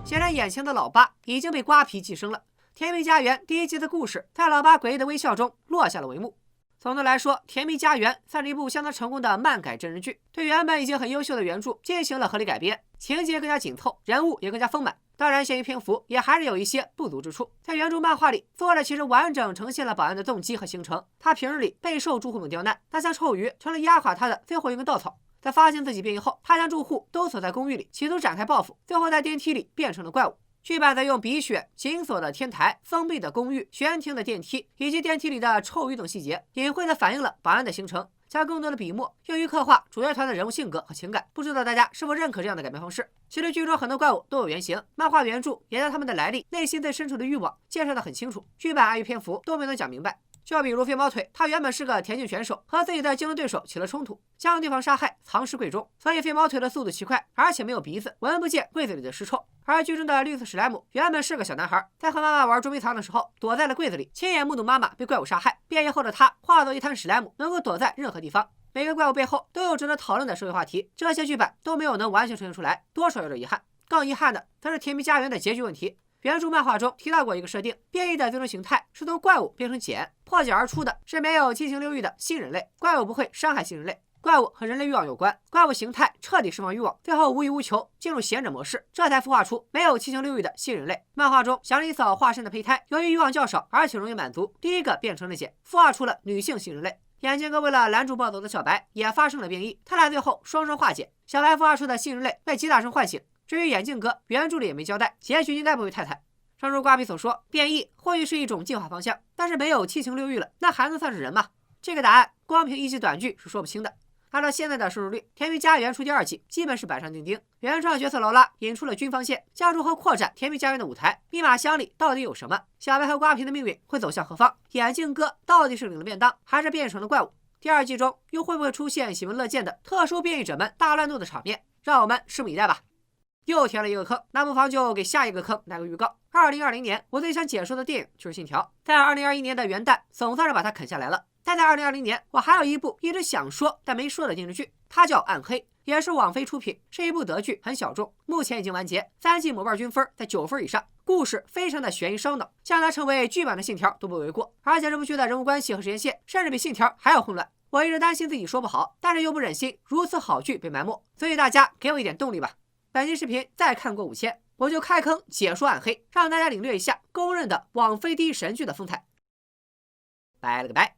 显然眼前的老八已经被瓜皮寄生了。甜蜜家园第1集的故事在老八诡异的微笑中落下了帷幕。总的来说，《甜蜜家园》算是一部相当成功的漫改真人剧，对原本已经很优秀的原著进行了合理改编，情节更加紧凑，人物也更加丰满。当然，限于篇幅，也还是有一些不足之处。在原著漫画里，作者其实完整呈现了保安的动机和行程。他平日里备受住户们刁难，那像臭鱼成了压垮他的最后一根稻草。在发现自己变异后，他将住户都锁在公寓里，企图展开报复，最后在电梯里变成了怪物。剧版则用鼻血、紧锁的天台、封闭的公寓、悬停的电梯以及电梯里的臭鱼等细节，隐晦地反映了保安的行程，将更多的笔墨用于刻画主角团的人物性格和情感。不知道大家是否认可这样的改编方式？其实剧中很多怪物都有原型，漫画原著也将他们的来历、内心最深处的欲望介绍得很清楚，剧版碍于篇幅都没能讲明白。就比如飞毛腿，他原本是个田径选手，和自己的竞争对手起了冲突，将对方杀害，藏尸柜中。所以飞毛腿的速度奇快，而且没有鼻子，闻不见柜子里的尸臭。而剧中的绿色史莱姆原本是个小男孩，在和妈妈玩捉迷藏的时候，躲在了柜子里，亲眼目睹妈妈被怪物杀害。变异后的他化作一滩史莱姆，能够躲在任何地方。每个怪物背后都有值得讨论的社会话题，这些剧版都没有能完全呈现出来，多少有点遗憾。更遗憾的则是《甜蜜家园》的结局问题。原著漫画中提到过一个设定，变异的最终形态是从怪物变成茧，破茧而出的是没有七情六欲的新人类。怪物不会伤害新人类，怪物和人类欲望有关，怪物形态彻底释放欲望，最后无欲无求，进入贤者模式，这才孵化出没有七情六欲的新人类。漫画中祥林嫂化身的胚胎，由于欲望较少，而且容易满足，第一个变成了茧，孵化出了女性新人类。眼镜哥为了拦住暴走的小白，也发生了变异，他俩最后双双化解，小白孵化出的新人类被吉大生唤醒。至于眼镜哥，原著里也没交代，结局应该不会太惨。正如瓜皮所说，变异或许是一种进化方向，但是没有七情六欲了，那还能算是人吗？这个答案光凭1集短剧是说不清的。按照现在的收视率，《甜蜜家园》出第2季基本是板上钉钉。原创角色劳拉引出了军方线，将如何扩展《甜蜜家园》的舞台？密码箱里到底有什么？小白和瓜皮的命运会走向何方？眼镜哥到底是领了便当，还是变成了怪物？第2季中又会不会出现喜闻乐见的特殊变异者们大乱斗的场面？让我们拭目以待吧。又填了一个坑，那不妨就给下一个坑来个预告。2020年我最想解说的电影就是《信条》，在2021年的元旦总算是把它啃下来了。但在2020年，我还有一部一直想说但没说的电视剧，它叫《暗黑》，也是网飞出品，是一部德剧，很小众，目前已经完结，3季某瓣均分在9分以上，故事非常的悬疑烧脑，将它称为剧版的《信条》都不为过。而且这部剧的人物关系和时间线甚至比《信条》还要混乱，我一直担心自己说不好，但是又不忍心如此好剧被埋没，所以大家给我一点动力吧。本期视频再看过5000，我就开坑解说《暗黑》，让大家领略一下公认的网飞第一神剧的风采。拜了个拜。